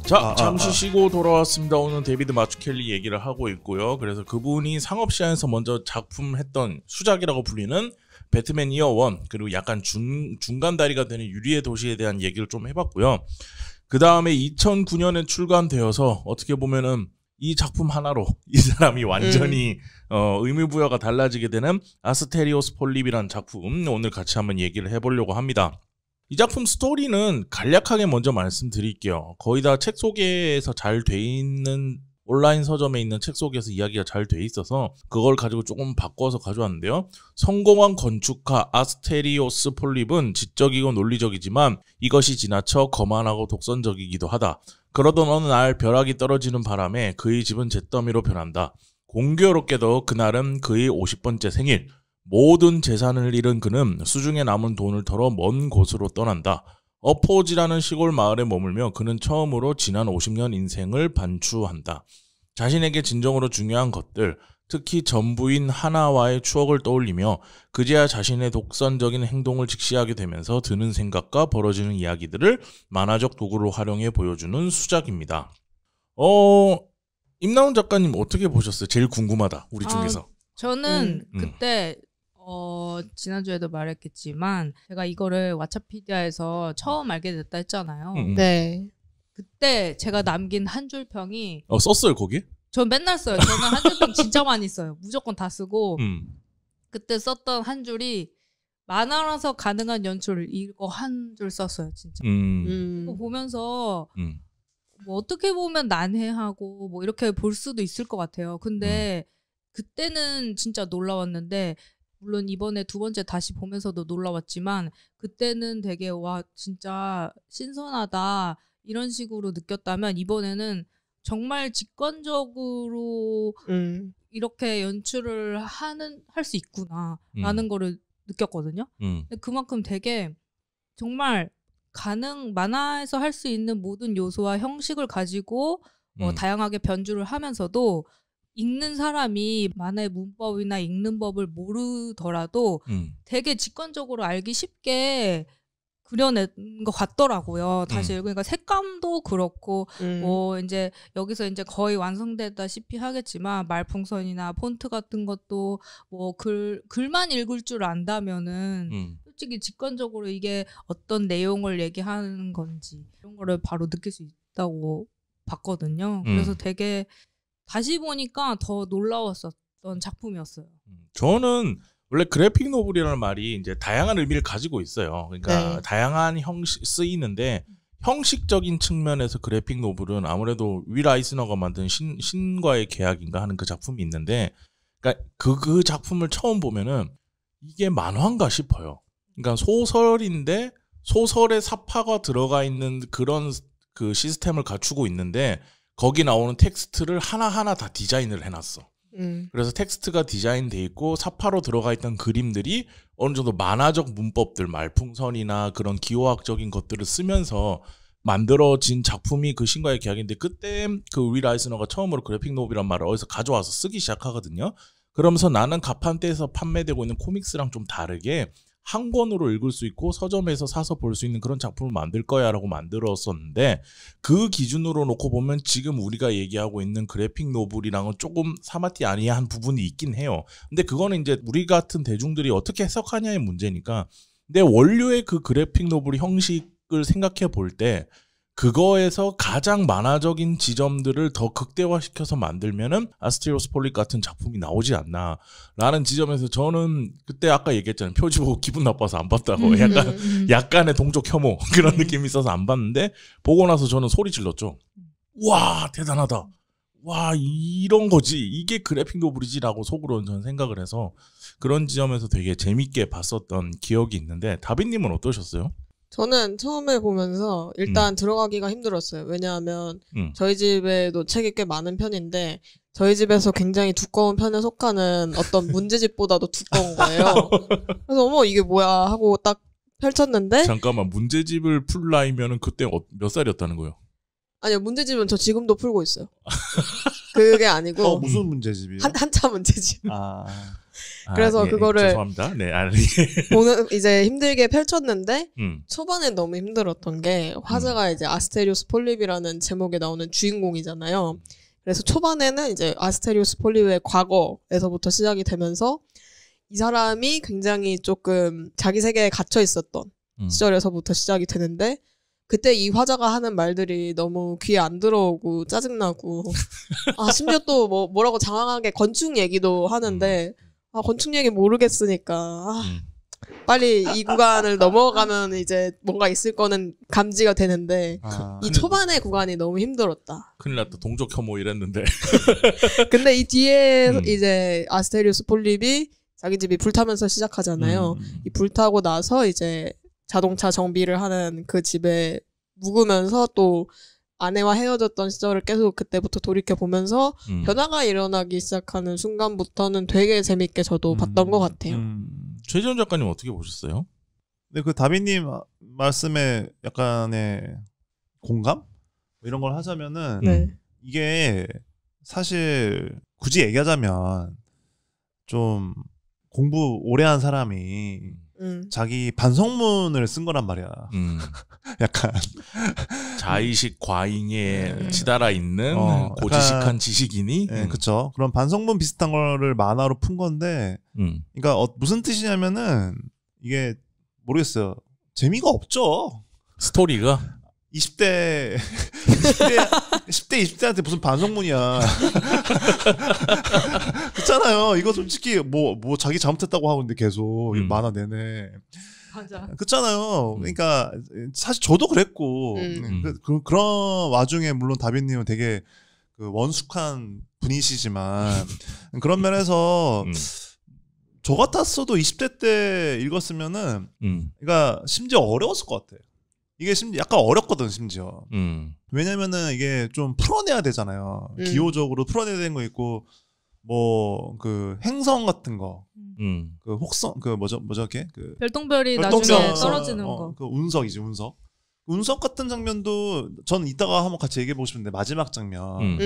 잠시 쉬고 돌아왔습니다. 오늘 데이비드 마츠켈리 얘기를 하고 있고요. 그래서 그분이 상업시장에서 먼저 작품했던 수작이라고 불리는 배트맨 이어 원, 그리고 약간 중간 다리가 되는 유리의 도시에 대한 얘기를 좀 해봤고요. 그 다음에 2009년에 출간되어서 어떻게 보면은 이 작품 하나로 이 사람이 완전히 의미부여가 달라지게 되는 아스테리오스 폴립이라는 작품, 오늘 같이 한번 얘기를 해보려고 합니다. 이 작품 스토리는 간략하게 먼저 말씀드릴게요. 거의 다 책 소개에서 잘 돼 있는, 온라인 서점에 있는 책 소개에서 이야기가 잘 돼 있어서 그걸 가지고 조금 바꿔서 가져왔는데요. 성공한 건축가 아스테리오스 폴립은 지적이고 논리적이지만 이것이 지나쳐 거만하고 독선적이기도 하다. 그러던 어느 날 벼락이 떨어지는 바람에 그의 집은 잿더미로 변한다. 공교롭게도 그날은 그의 50번째 생일. 모든 재산을 잃은 그는 수중에 남은 돈을 털어 먼 곳으로 떠난다. 어포지라는 시골 마을에 머물며 그는 처음으로 지난 50년 인생을 반추한다. 자신에게 진정으로 중요한 것들, 특히 전부인 하나와의 추억을 떠올리며 그제야 자신의 독선적인 행동을 직시하게 되면서 드는 생각과 벌어지는 이야기들을 만화적 도구로 활용해 보여주는 수작입니다. 임나훈 작가님 어떻게 보셨어요? 제일 궁금하다, 우리 중에서. 저는 그때 지난주에도 말했겠지만 제가 이거를 왓챠피디아에서 처음 알게 됐다 했잖아요. 네. 그때 제가 남긴 한 줄 평이 썼어요 거기? 전 맨날 써요. 저는 한 줄 평 진짜 많이 써요. 무조건 다 쓰고 그때 썼던 한 줄이 만화라서 가능한 연출, 이거 한 줄 썼어요. 진짜. 이거 보면서 뭐 어떻게 보면 난해하고 뭐 이렇게 볼 수도 있을 것 같아요. 근데 그때는 진짜 놀라웠는데, 물론 이번에 두 번째 다시 보면서도 놀라웠지만 그때는 되게 와 진짜 신선하다 이런 식으로 느꼈다면, 이번에는 정말 직관적으로 이렇게 연출을 할 수 있구나라는 거를 느꼈거든요. 근데 그만큼 되게 정말 만화에서 할 수 있는 모든 요소와 형식을 가지고 다양하게 변주를 하면서도 읽는 사람이 만화의 문법이나 읽는 법을 모르더라도 되게 직관적으로 알기 쉽게 그려낸 것 같더라고요. 다시 그러니까 색감도 그렇고 뭐 이제 여기서 이제 거의 완성되다시피 하겠지만 말풍선이나 폰트 같은 것도 뭐 글만 읽을 줄 안다면은 솔직히 직관적으로 이게 어떤 내용을 얘기하는 건지 이런 거를 바로 느낄 수 있다고 봤거든요. 그래서 되게 다시 보니까 더 놀라웠었던 작품이었어요. 저는 원래 그래픽 노블이라는 말이 이제 다양한 의미를 가지고 있어요. 그러니까 다양한 형식 쓰이는데, 형식적인 측면에서 그래픽 노블은 아무래도 윌 아이스너가 만든 신과의 계약인가 하는 그 작품이 있는데, 그러니까 그 작품을 처음 보면은 이게 만화인가 싶어요. 그러니까 소설인데 소설에 사파가 들어가 있는 그런 그 시스템을 갖추고 있는데, 거기 나오는 텍스트를 하나하나 다 디자인을 해놨어. 그래서 텍스트가 디자인돼 있고 사파로 들어가 있던 그림들이 어느 정도 만화적 문법들, 말풍선이나 그런 기호학적인 것들을 쓰면서 만들어진 작품이 그 신과의 계약인데, 그때 그 윌 아이스너가 처음으로 그래픽 노블이란 말을 어디서 가져와서 쓰기 시작하거든요. 그러면서 나는 가판대에서 판매되고 있는 코믹스랑 좀 다르게 한 권으로 읽을 수 있고 서점에서 사서 볼 수 있는 그런 작품을 만들 거야 라고 만들었었는데, 그 기준으로 놓고 보면 지금 우리가 얘기하고 있는 그래픽 노블이랑은 조금 사마티 아니한 부분이 있긴 해요. 근데 그거는 이제 우리 같은 대중들이 어떻게 해석하냐의 문제니까. 근데 원료의 그 그래픽 노블 형식을 생각해 볼 때 그거에서 가장 만화적인 지점들을 더 극대화시켜서 만들면은 아스테리오스 폴립 같은 작품이 나오지 않나 라는 지점에서, 저는 그때 아까 얘기했잖아요. 표지 보고 기분 나빠서 안 봤다고. 약간의 동족 혐오 그런 느낌이 있어서 안 봤는데, 보고 나서 저는 소리 질렀죠. 와, 대단하다. 와, 이런 거지. 이게 그래픽 노블이지라고 속으로는 저는 생각을 해서 그런 지점에서 되게 재밌게 봤었던 기억이 있는데, 다빈님은 어떠셨어요? 저는 처음에 보면서 일단 들어가기가 힘들었어요. 왜냐하면 저희 집에도 책이 꽤 많은 편인데 저희 집에서 굉장히 두꺼운 편에 속하는 어떤 문제집보다도 두꺼운 거예요. 그래서 어머 이게 뭐야 하고 딱 펼쳤는데, 잠깐만, 문제집을 풀라이면은 그때 몇 살이었다는 거예요? 아니요, 문제집은 저 지금도 풀고 있어요. 그게 아니고 무슨 문제집이요? 한참 문제집. 그래서 예, 그거를 죄송합니다. 네, 보는 이제 힘들게 펼쳤는데 초반에 너무 힘들었던 게 화자가 이제 아스테리오스 폴립이라는 제목에 나오는 주인공이잖아요. 그래서 초반에는 이제 아스테리오스 폴립의 과거에서부터 시작이 되면서 이 사람이 굉장히 조금 자기 세계에 갇혀 있었던 시절에서부터 시작이 되는데 그때 이 화자가 하는 말들이 너무 귀에 안 들어오고 짜증나고 심지어 또 뭐라고 장황하게 건축 얘기도 하는데 건축 얘기 모르겠으니까 빨리 이 구간을 넘어가면 이제 뭔가 있을 거는 감지가 되는데 이 초반의 구간이 너무 힘들었다. 큰일 났다. 동족 혐오 이랬는데. 근데 이 뒤에 이제 아스테리오스 폴립이 자기 집이 불타면서 시작하잖아요. 이 불타고 나서 이제 자동차 정비를 하는 그 집에 묵으면서 또 아내와 헤어졌던 시절을 계속 그때부터 돌이켜 보면서 변화가 일어나기 시작하는 순간부터는 되게 재밌게 저도 봤던 것 같아요. 최지원 작가님 어떻게 보셨어요? 네, 그 다비님 말씀에 약간의 공감? 이런 걸 하자면은 이게 사실 굳이 얘기하자면 좀 공부 오래 한 사람이 자기 반성문을 쓴 거란 말이야. 약간 자의식 과잉에 치달아 있는 고지식한 지식인이. 네, 그렇죠. 그런 반성문 비슷한 거를 만화로 푼 건데, 그러니까 무슨 뜻이냐면은 이게 모르겠어요. 재미가 없죠. 스토리가 10대 20대한테 무슨 반성문이야. 그렇잖아요. 이거 솔직히 뭐 자기 잘못했다고 하고 있는데 계속 만화 내내. 맞아. 그렇잖아요. 그러니까 사실 저도 그랬고 그런 와중에 물론 다빈님은 되게 그 원숙한 분이시지만 그런 면에서 저 같았어도 20대 때 읽었으면은 그러니까 심지어 어려웠을 것 같아. 이게 심지어 약간 어렵거든 심지어. 왜냐면은 이게 좀 풀어내야 되잖아요. 기호적으로 풀어내야 되는 거 있고 뭐 그 행성 같은 거, 그 혹성 그 뭐죠 이렇게 그 별똥별이 나중에 떨어지는 거. 그 운석이지 운석. 운석 같은 장면도 전 이따가 한번 같이 얘기해 보고 싶은데 마지막 장면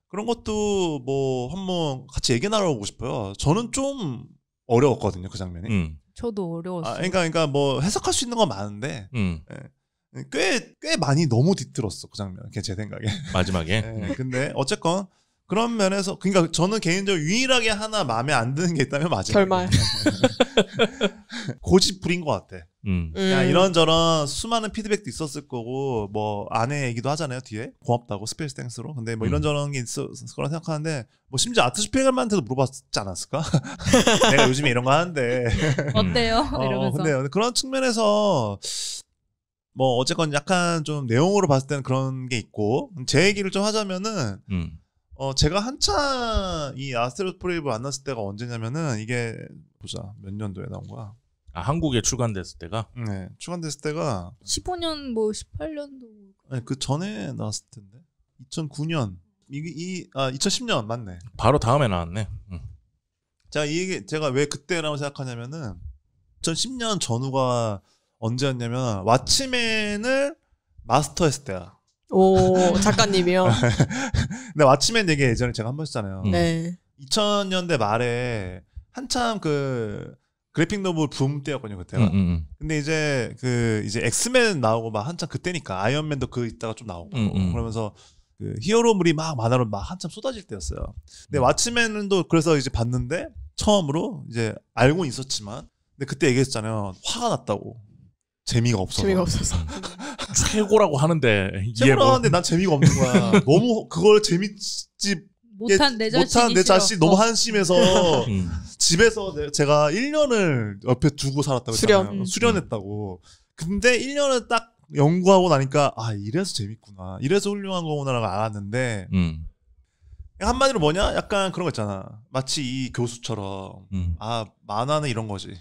그런 것도 뭐 한번 같이 얘기 나눠보고 싶어요. 저는 좀 어려웠거든요 그 장면이. 저도 어려웠어요. 그러니까 뭐 해석할 수 있는 건 많은데 꽤 많이 너무 뒤틀었어 그 장면. 제 생각에. 마지막에. 근데 어쨌건 그런 면에서 그러니까 저는 개인적으로 유일하게 하나 마음에 안 드는 게 있다면 마지막. 결말. 고집 부린 것 같아. 그냥 이런저런 수많은 피드백도 있었을 거고 뭐 아내 얘기도 하잖아요 뒤에 고맙다고 스페이스 땡스로. 근데 뭐 이런저런 게 있었을 거라 생각하는데 뭐 심지어 아트슈페겔만한테도 물어봤지 않았을까? 내가 요즘에 이런 거 하는데 어때요? 이러면서. 근데 그런 측면에서 뭐 어쨌건 약간 좀 내용으로 봤을 때는 그런 게 있고 제 얘기를 좀 하자면은 제가 한참 이 아스테로스 폴립을 만났을 때가 언제냐면은 이게 보자 몇 년도에 나온 거야. 한국에 출간됐을 때가? 네, 출간됐을 때가 15년 뭐 18년도. 아니 그 전에 나왔을 텐데 2009년 2010년 맞네. 바로 다음에 나왔네. 제가 왜 그때라고 생각하냐면은 2010년 전후가 언제였냐면 왓츠맨을 마스터했을 때야. 오 작가님이요. 근데 왓츠맨 얘기 예전에 제가 한 번 했잖아요. 네. 2000년대 말에 한참 그 그래픽 노블 붐 때였거든요 그때가. 근데 이제 이제 엑스맨 나오고 막 한참 그때니까 아이언맨도 그 이따가 좀 나오고 그러면서 그 히어로물이 막 만화로 막 한참 쏟아질 때였어요. 근데 왓츠맨도 그래서 이제 봤는데 처음으로 이제 알고는 있었지만 근데 그때 얘기했잖아요. 화가 났다고. 재미가 없어서. 최고라고 하는데 최고라고 하는데 난 재미가 없는 거야. 너무 그걸 재밌지 못한 내 자신이 너무 한심해서 집에서 제가 1년을 옆에 두고 살았다고 했잖아요. 수련했다고. 근데 1년을 딱 연구하고 나니까 이래서 재밌구나. 이래서 훌륭한 거구나라고 알았는데 한마디로 뭐냐? 약간 그런 거 있잖아. 마치 이 교수처럼 만화는 이런 거지.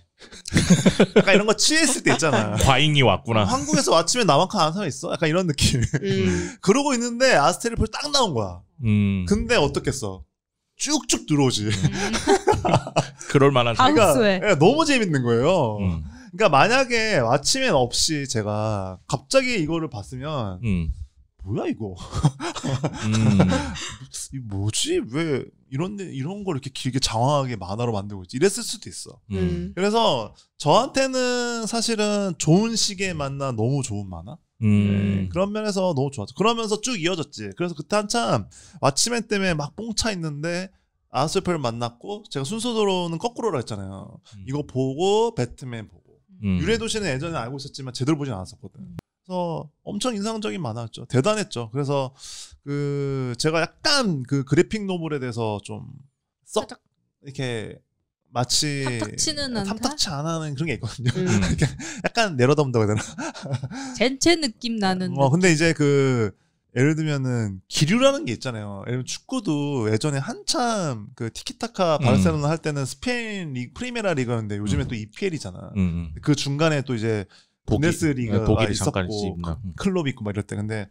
약간 이런 거 취했을 때 있잖아. 과잉이 왔구나. 한국에서 왓츠맨 나만큼 아는 사람 있어? 약간 이런 느낌. 그러고 있는데 아스테리 폴 딱 나온 거야. 근데 어떻겠어? 쭉쭉 들어오지. 그럴 만한. 그러니까 너무 재밌는 거예요. 그러니까 만약에 왓츠맨 없이 제가 갑자기 이거를 봤으면 뭐야 이거? 이 뭐지? 왜 이런 걸 이렇게 길게 장황하게 만화로 만들고 있지? 이랬을 수도 있어. 그래서 저한테는 사실은 좋은 시기에 만난 너무 좋은 만화. 네, 그런 면에서 너무 좋았죠. 그러면서 쭉 이어졌지. 그래서 그때 한참 왓츠맨 때문에 막 뽕차 있는데 아스펠을 만났고 제가 순서대로는 거꾸로라 했잖아요. 이거 보고 배트맨 보고 유래도시는 예전에 알고 있었지만 제대로 보진 않았었거든. 그래서 엄청 인상적인 만화였죠. 대단했죠. 그래서 그 제가 약간 그 그래픽 노블에 대해서 좀 썩 이렇게 마치 탐탁치 않은 그런 게 있거든요. 약간 내려다본다고 해야 되나? 젠체 느낌 나는. 근데 이제 그 예를 들면은 기류라는 게 있잖아요. 예를 들면 축구도 예전에 한참 그 티키타카 바르셀로나 할 때는 스페인 리그 프리메라 리그였는데 요즘에 또 EPL이잖아. 그 중간에 또 이제 분데스리가가 있었고 클럽 있고 막 이럴 때. 근데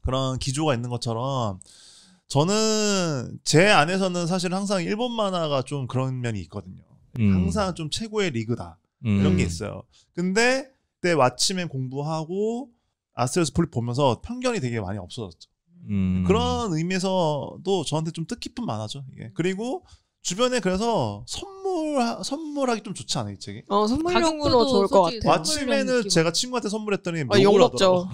그런 기조가 있는 것처럼 저는 제 안에서는 사실 항상 일본 만화가 좀 그런 면이 있거든요. 항상 좀 최고의 리그다 이런 게 있어요. 근데 그때 왓츠맨 공부하고 아스트로스 폴립 보면서 편견이 되게 많이 없어졌죠. 그런 의미에서도 저한테 좀 뜻깊은 만화죠. 이게. 그리고 주변에 그래서 선물하기 좀 좋지 않아요, 이 책이? 선물용으로 좋을 것 같아요. 왓츠맨을 제가 친구한테 선물했더니 욕 먹죠.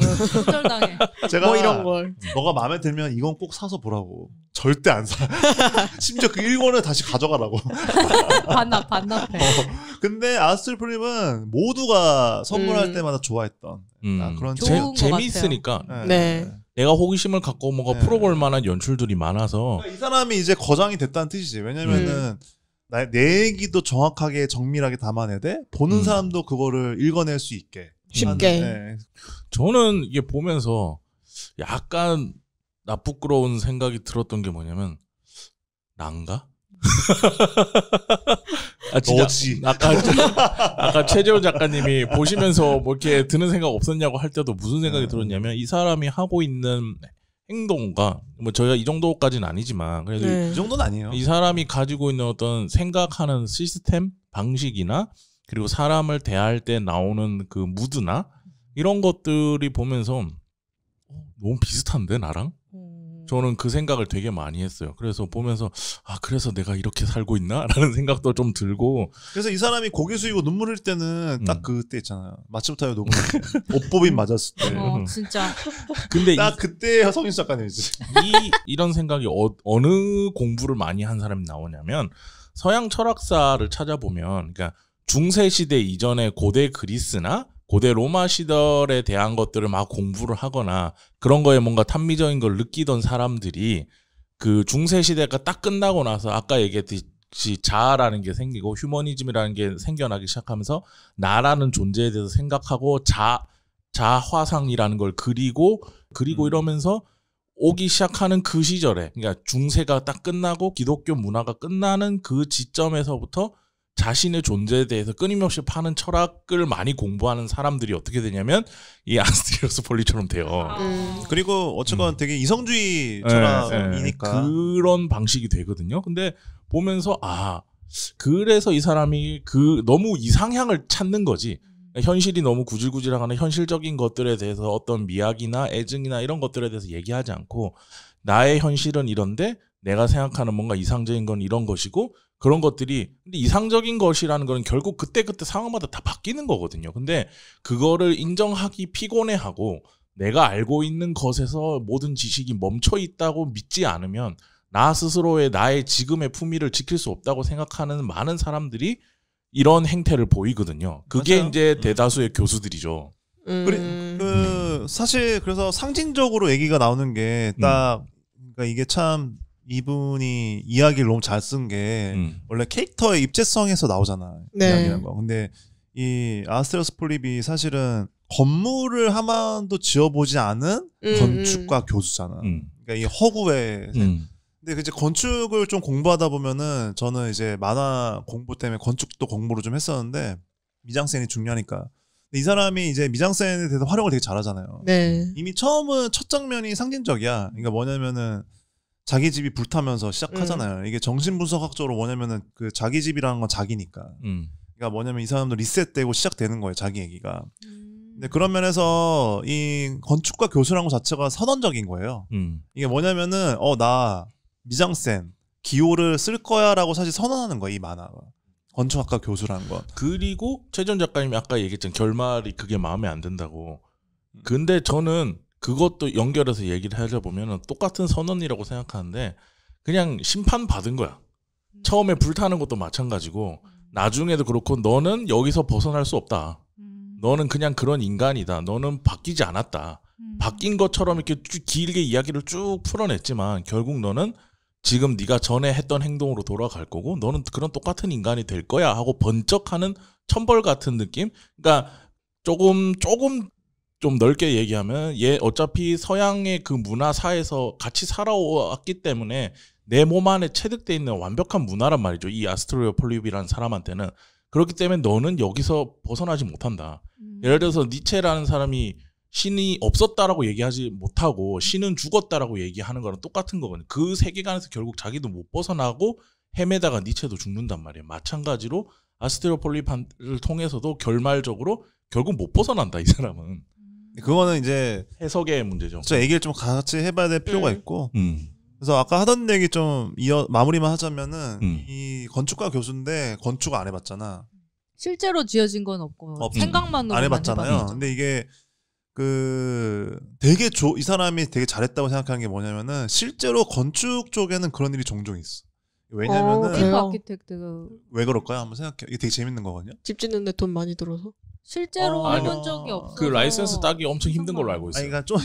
제가 뭐 이런 걸. 너가 마음에 들면 이건 꼭 사서 보라고. 절대 안 사. 심지어 그 1권을 다시 가져가라고. 반납해. 근데 아스트로스 폴립은 모두가 선물할 때마다 좋아했던 그런 재미있으니까. 네. 내가 호기심을 갖고 뭔가 풀어볼 만한 연출들이 많아서 그러니까 이 사람이 이제 거장이 됐다는 뜻이지. 왜냐면은 내 얘기도 정확하게 정밀하게 담아내야 돼. 보는 사람도 그거를 읽어낼 수 있게 쉽게. 네. 저는 이게 보면서 약간 나쁘끄러운 생각이 들었던 게 뭐냐면 난가? 너지. 아까 최재훈 작가님이 보시면서 뭐 이렇게 드는 생각 없었냐고 할 때도 무슨 생각이 들었냐면 이 사람이 하고 있는 행동과 뭐 저희가 이 정도까지는 아니지만 그래도 이 정도는 아니에요. 이 사람이 가지고 있는 어떤 생각하는 시스템 방식이나 그리고 사람을 대할 때 나오는 그 무드나 이런 것들이 보면서 너무 비슷한데 나랑? 저는 그 생각을 되게 많이 했어요. 그래서 보면서 그래서 내가 이렇게 살고 있나? 라는 생각도 좀 들고. 그래서 이 사람이 고개 숙이고 눈물 흘릴 때는 딱 그때 있잖아요. 마침부터 녹음 옷법인 맞았을 때. 진짜. 근데 딱 그때 성인 작가님이지. 이런 생각이 어느 공부를 많이 한 사람이 나오냐면 서양 철학사를 찾아보면 그러니까 중세 시대 이전의 고대 그리스나 고대 로마 시절에 대한 것들을 막 공부를 하거나 그런 거에 뭔가 탐미적인 걸 느끼던 사람들이 그 중세 시대가 딱 끝나고 나서 아까 얘기했듯이 자아라는 게 생기고 휴머니즘이라는 게 생겨나기 시작하면서 나라는 존재에 대해서 생각하고 자화상이라는 걸 그리고 이러면서 오기 시작하는 그 시절에 그러니까 중세가 딱 끝나고 기독교 문화가 끝나는 그 지점에서부터 자신의 존재에 대해서 끊임없이 파는 철학을 많이 공부하는 사람들이 어떻게 되냐면 이 아스트로스 폴립처럼 돼요. 그리고 어쨌건 되게 이성주의 철학이니까 그런 방식이 되거든요. 근데 보면서 그래서 이 사람이 너무 이상향을 찾는 거지. 현실이 너무 구질구질하거나 현실적인 것들에 대해서 어떤 미학이나 애증이나 이런 것들에 대해서 얘기하지 않고 나의 현실은 이런데 내가 생각하는 뭔가 이상적인 건 이런 것이고 그런 것들이 근데 이상적인 것이라는 건 결국 그때 상황마다 다 바뀌는 거거든요. 근데 그거를 인정하기 피곤해하고 내가 알고 있는 것에서 모든 지식이 멈춰 있다고 믿지 않으면 나 스스로의 나의 지금의 품위를 지킬 수 없다고 생각하는 많은 사람들이 이런 행태를 보이거든요. 그게 맞아요. 이제 대다수의 교수들이죠. 사실 그래서 상징적으로 얘기가 나오는 게 딱 그러니까 이게 참 이분이 이야기를 너무 잘 쓴 게 원래 캐릭터의 입체성에서 나오잖아. 네. 이야기라는 거. 근데 이 아스트로스 폴립이 사실은 건물을 한 번도 지어보지 않은 건축가 교수잖아. 그러니까 이 허구의 근데 이제 건축을 좀 공부하다 보면은 저는 이제 만화 공부 때문에 건축도 공부를 좀 했었는데 미장센이 중요하니까. 근데 이 사람이 이제 미장센에 대해서 활용을 되게 잘하잖아요. 네. 이미 처음은 첫 장면이 상징적이야. 그러니까 뭐냐면은 자기 집이 불타면서 시작하잖아요. 이게 정신분석학적으로 뭐냐면은 그 자기 집이라는 건 자기니까. 그러니까 뭐냐면 이 사람도 리셋되고 시작되는 거예요. 자기 얘기가. 네, 그런 면에서 이 건축가 교수라는 것 자체가 선언적인 거예요. 이게 뭐냐면은 나 미장센 기호를 쓸 거야라고 사실 선언하는 거예요. 이 만화가. 건축학과 교수라는 거. 그리고 최전 작가님이 아까 얘기했잖아요. 결말이 그게 마음에 안 든다고. 근데 저는 그것도 연결해서 얘기를 하자 보면은 똑같은 선언이라고 생각하는데 그냥 심판 받은 거야. 처음에 불타는 것도 마찬가지고 나중에도 그렇고 너는 여기서 벗어날 수 없다. 너는 그냥 그런 인간이다. 너는 바뀌지 않았다. 바뀐 것처럼 이렇게 쭉 길게 이야기를 쭉 풀어냈지만 결국 너는 지금 네가 전에 했던 행동으로 돌아갈 거고 너는 그런 똑같은 인간이 될 거야 하고 번쩍하는 천벌 같은 느낌? 그러니까 조금 좀 넓게 얘기하면 얘 어차피 서양의 그 문화사에서 같이 살아왔기 때문에 내 몸 안에 체득돼 있는 완벽한 문화란 말이죠. 이 아스트로이어 폴립이라는 사람한테는. 그렇기 때문에 너는 여기서 벗어나지 못한다. 예를 들어서 니체라는 사람이 신이 없었다라고 얘기하지 못하고 신은 죽었다라고 얘기하는 거랑 똑같은 거거든요. 그 세계관에서 결국 자기도 못 벗어나고 헤매다가 니체도 죽는단 말이에요. 마찬가지로 아스트로이어 폴립을 통해서도 결말적으로 결국 못 벗어난다 이 사람은. 그거는 이제 해석의 문제죠. 저 얘기를 좀 같이 해봐야 될 필요가 있고. 그래서 아까 하던 얘기 좀 마무리만 하자면은 이 건축가 교수인데 건축 안 해봤잖아. 실제로 지어진 건 없고 생각만으로 안 해봤잖아요. 근데 이게 되게 이 사람이 되게 잘했다고 생각하는 게 뭐냐면은 실제로 건축 쪽에는 그런 일이 종종 있어. 왜냐면은 아키텍트 왜 그럴까요? 한번 생각해. 이게 되게 재밌는 거거든요. 집 짓는데 돈 많이 들어서. 실제로 해본 적이 없어. 그 라이센스 따기 엄청 힘든 걸로 알고 있어요. 그러니까 좀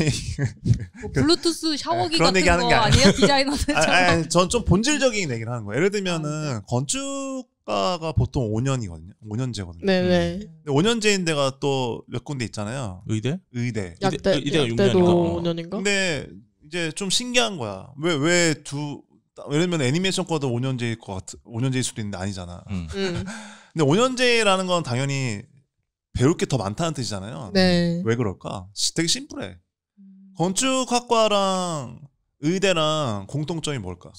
뭐 블루투스 샤워기 그런 같은 얘기 하는 거 게 아니에요? 디자이너들처럼. 전 좀 본질적인 얘기를 하는 거예요. 예를 들면은 건축가가 보통 5년이거든요. 5년제거든요. 네네. 5년제인 데가 또 몇 군데 있잖아요. 의대? 의대가 약대도 6년인가? 5년인가? 근데 이제 좀 신기한 거야. 예를 들면 애니메이션 거도 5년제일 것 같아. 5년제일 수도 있는데 아니잖아. 근데 5년제라는 건 당연히 배울 게 더 많다는 뜻이잖아요. 네. 왜 그럴까? 되게 심플해. 건축학과랑 의대랑 공통점이 뭘까?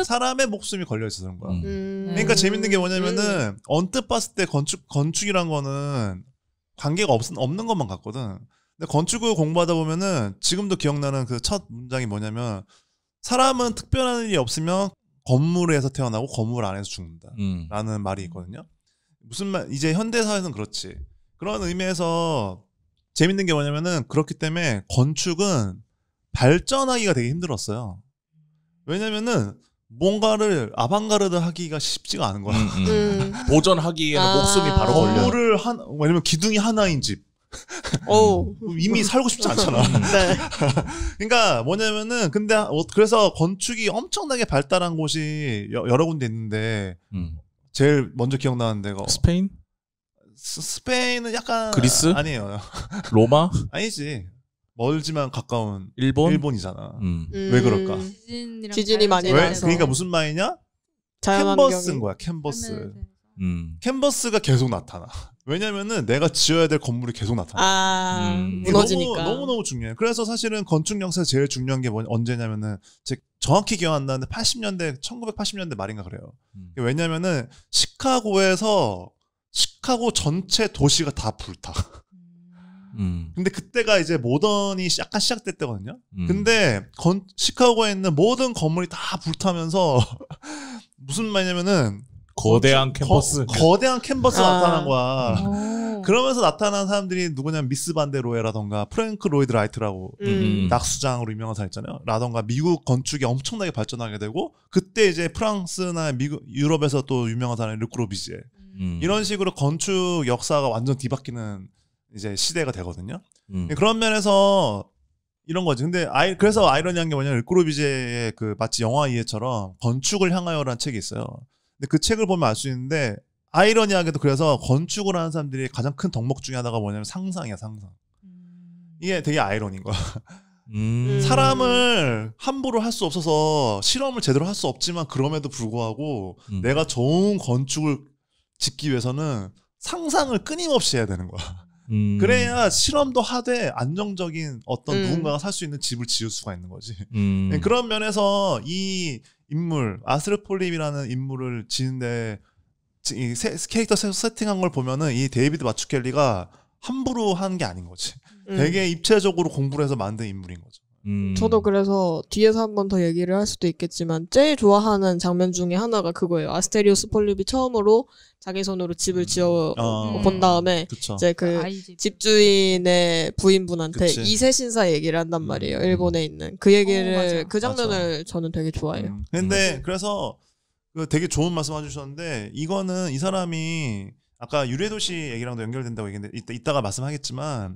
사람의 목숨이 걸려 있어서 그런 거야. 그러니까 재밌는 게 뭐냐면은 언뜻 봤을 때 건축이란 거는 관계가 없는 것만 같거든. 근데 건축을 공부하다 보면은 지금도 기억나는 그 첫 문장이 뭐냐면 사람은 특별한 일이 없으면 건물에서 태어나고 건물 안에서 죽는다. 라는 말이 있거든요. 무슨 말, 이제 현대사회는 그렇지. 그런 의미에서 재밌는 게 뭐냐면은 그렇기 때문에 건축은 발전하기가 되게 힘들었어요. 왜냐면은 뭔가를 아방가르드 하기가 쉽지가 않은 거야. 도전하기에는 목숨이 바로 걸려. 건물을 왜냐면 기둥이 하나인 집. 이미 살고 싶지 않잖아. 네. 그러니까 뭐냐면은 그래서 건축이 엄청나게 발달한 곳이 여러 군데 있는데 제일 먼저 기억나는 데가 스페인? 스페인은 약간 그리스? 아니에요. 로마? 아니지. 멀지만 가까운 일본이잖아. 왜 그럴까? 지진이 많이 나서. 그러니까 무슨 말이냐? 캔버스인 거야. 캔버스. 캔버스가 계속 나타나. 왜냐면은 내가 지어야 될 건물이 계속 나타나. 무너지니까. 너무너무 중요해. 그래서 사실은 건축 역사에서 제일 중요한 게 언제냐면은 정확히 기억 안 나는데 1980년대 말인가 그래요. 왜냐면은 시카고 전체 도시가 다 불타. 근데 그때가 이제 모던이 약간 시작될 때거든요. 근데 시카고에 있는 모든 건물이 다 불타면서 무슨 말이냐면은 거대한 캔버스. 거대한 캔버스가 나타난 거야. 그러면서 나타난 사람들이 누구냐면 미스 반데로에라던가 프랭크 로이드 라이트라고 낙수장으로 유명한 사람 있잖아요. 라던가 미국 건축이 엄청나게 발전하게 되고 그때 이제 프랑스나 유럽에서 또 유명한 사람이 르크로비지에 이런 식으로 건축 역사가 완전 뒤바뀌는 이제 시대가 되거든요. 그런 면에서 이런 거지. 근데 그래서 아이러니한 게 뭐냐면 르크로비지의 그 마치 영화 이해처럼 건축을 향하여라는 책이 있어요. 근데 그 책을 보면 알 수 있는데 아이러니하게도 그래서 건축을 하는 사람들이 가장 큰 덕목 중에 하나가 뭐냐면 상상이야, 상상. 이게 되게 아이러니인 거야. 사람을 함부로 할 수 없어서 실험을 제대로 할 수 없지만 그럼에도 불구하고 내가 좋은 건축을 짓기 위해서는 상상을 끊임없이 해야 되는 거야. 그래야 실험도 하되 안정적인 어떤 누군가가 살 수 있는 집을 지을 수가 있는 거지. 그런 면에서 이 인물 아스트로폴립이라는 인물을 지는데 이 캐릭터 세팅한 걸 보면은 이 데이비드 마츠켈리가 함부로 하는 게 아닌 거지. 되게 입체적으로 공부를 해서 만든 인물인 거죠. 저도 그래서 뒤에서 한 번 더 얘기를 할 수도 있겠지만 제일 좋아하는 장면 중에 하나가 그거예요. 아스테리오스 폴립이 처음으로 자기 손으로 집을 지어 본 다음에 그쵸. 이제 그 집주인의 부인분한테 그치. 이세 신사 얘기를 한단 말이에요. 일본에 있는 그 얘기를 그 장면을 맞아. 저는 되게 좋아해요. 근데 그래서 되게 좋은 말씀 해주셨는데 이거는 이 사람이 아까 유래도시 얘기랑도 연결된다고 얘기했는데 이따가 말씀하겠지만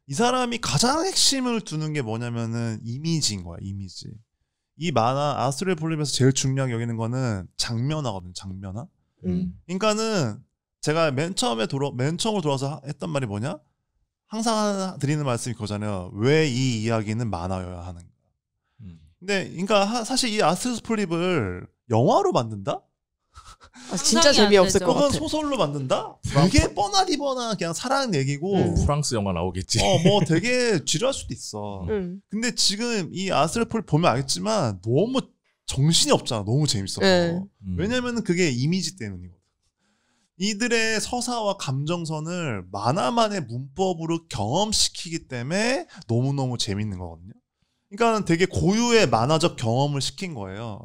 이 사람이 가장 핵심을 두는 게 뭐냐면은 이미지인 거야. 이미지. 이 만화 아스트로의 폴립에서 제일 중요하게 여기는 거는 장면화거든요. 장면화. 그러니까는 제가 맨 처음으로 돌아와서 했던 말이 뭐냐? 항상 드리는 말씀이 그거잖아요. 왜 이 이야기는 만화여야 하는 거야. 근데 그러니까 사실 이 아스트로의 폴립을 영화로 만든다? 진짜 재미없을 것 같아. 혹은 소설로 만든다? 되게 뻔하디뻔한 그냥 사랑 얘기고 프랑스 영화 나오겠지. 뭐 되게 지루할 수도 있어. 근데 지금 이 아스트로의 폴립 보면 알겠지만 너무 정신이 없잖아. 너무 재밌어. 왜냐면은 그게 이미지 때문이거든. 이들의 서사와 감정선을 만화만의 문법으로 경험시키기 때문에 너무너무 재밌는 거거든요. 그러니까 되게 고유의 만화적 경험을 시킨 거예요.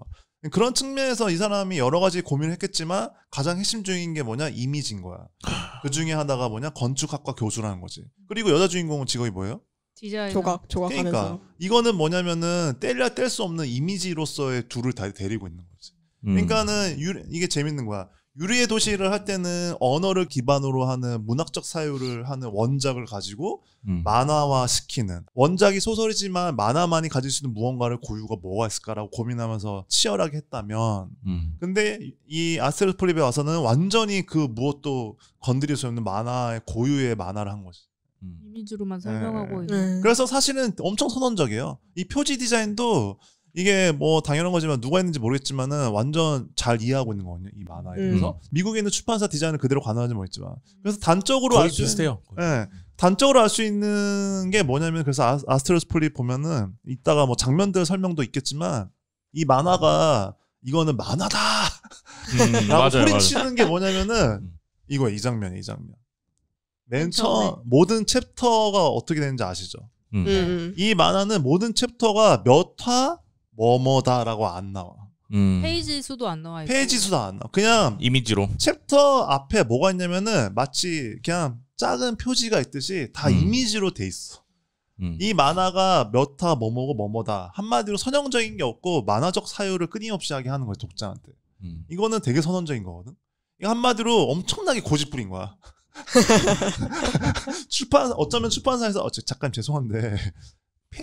그런 측면에서 이 사람이 여러 가지 고민을 했겠지만 가장 핵심적인 게 뭐냐? 이미지인 거야. 그 중에 하나가 뭐냐? 건축학과 교수라는 거지. 그리고 여자 주인공은 직업이 뭐예요? 디자이너. 조각하는 그러니까 사람. 이거는 뭐냐면은 뗄래야 뗄 수 없는 이미지로서의 둘을 다 데리고 있는 거지. 그러니까는 이게 재밌는 거야. 유리의 도시를 할 때는 언어를 기반으로 하는 문학적 사유를 하는 원작을 가지고 만화화 시키는, 원작이 소설이지만 만화만이 가질 수 있는 무언가를 고유가 뭐가 있을까라고 고민하면서 치열하게 했다면 근데 이 아스트로의 폴립에 와서는 완전히 그 무엇도 건드릴 수 없는 만화의 고유의 만화를 한 거지. 이미지로만 설명하고 있는. 그래서 사실은 엄청 선언적이에요. 이 표지 디자인도 이게 뭐 당연한 거지만 누가 했는지 모르겠지만은 완전 잘 이해하고 있는 거거든요. 이 만화에. 그래서 미국에 있는 출판사 디자인을 그대로 가능한지 모르겠지만 그래서 단적으로 알 수 비슷해요. 단적으로 알 수 있는 게 뭐냐면 그래서 아스트로의 폴립 보면은 이따가 뭐 장면들 설명도 있겠지만 이 만화가 이거는 만화다 라고 소리치는 게 뭐냐면은 이거예요. 이 장면이에요. 이 장면. 맨 처음 모든 챕터가 어떻게 되는지 아시죠? 이 만화는 모든 챕터가 몇 화 뭐뭐다라고 안 나와. 페이지 수도 안 나와 있고. 페이지 수도 안 나와. 그냥 이미지로. 챕터 앞에 뭐가 있냐면은 마치 그냥 작은 표지가 있듯이 다 이미지로 돼 있어. 이 만화가 몇 화 뭐뭐고 뭐뭐다. 한마디로 선형적인 게 없고 만화적 사유를 끊임없이 하게 하는 거야 독자한테. 이거는 되게 선언적인 거거든. 이거 한마디로 엄청나게 고집부린 거야. 어쩌면 출판사에서 잠깐 죄송한데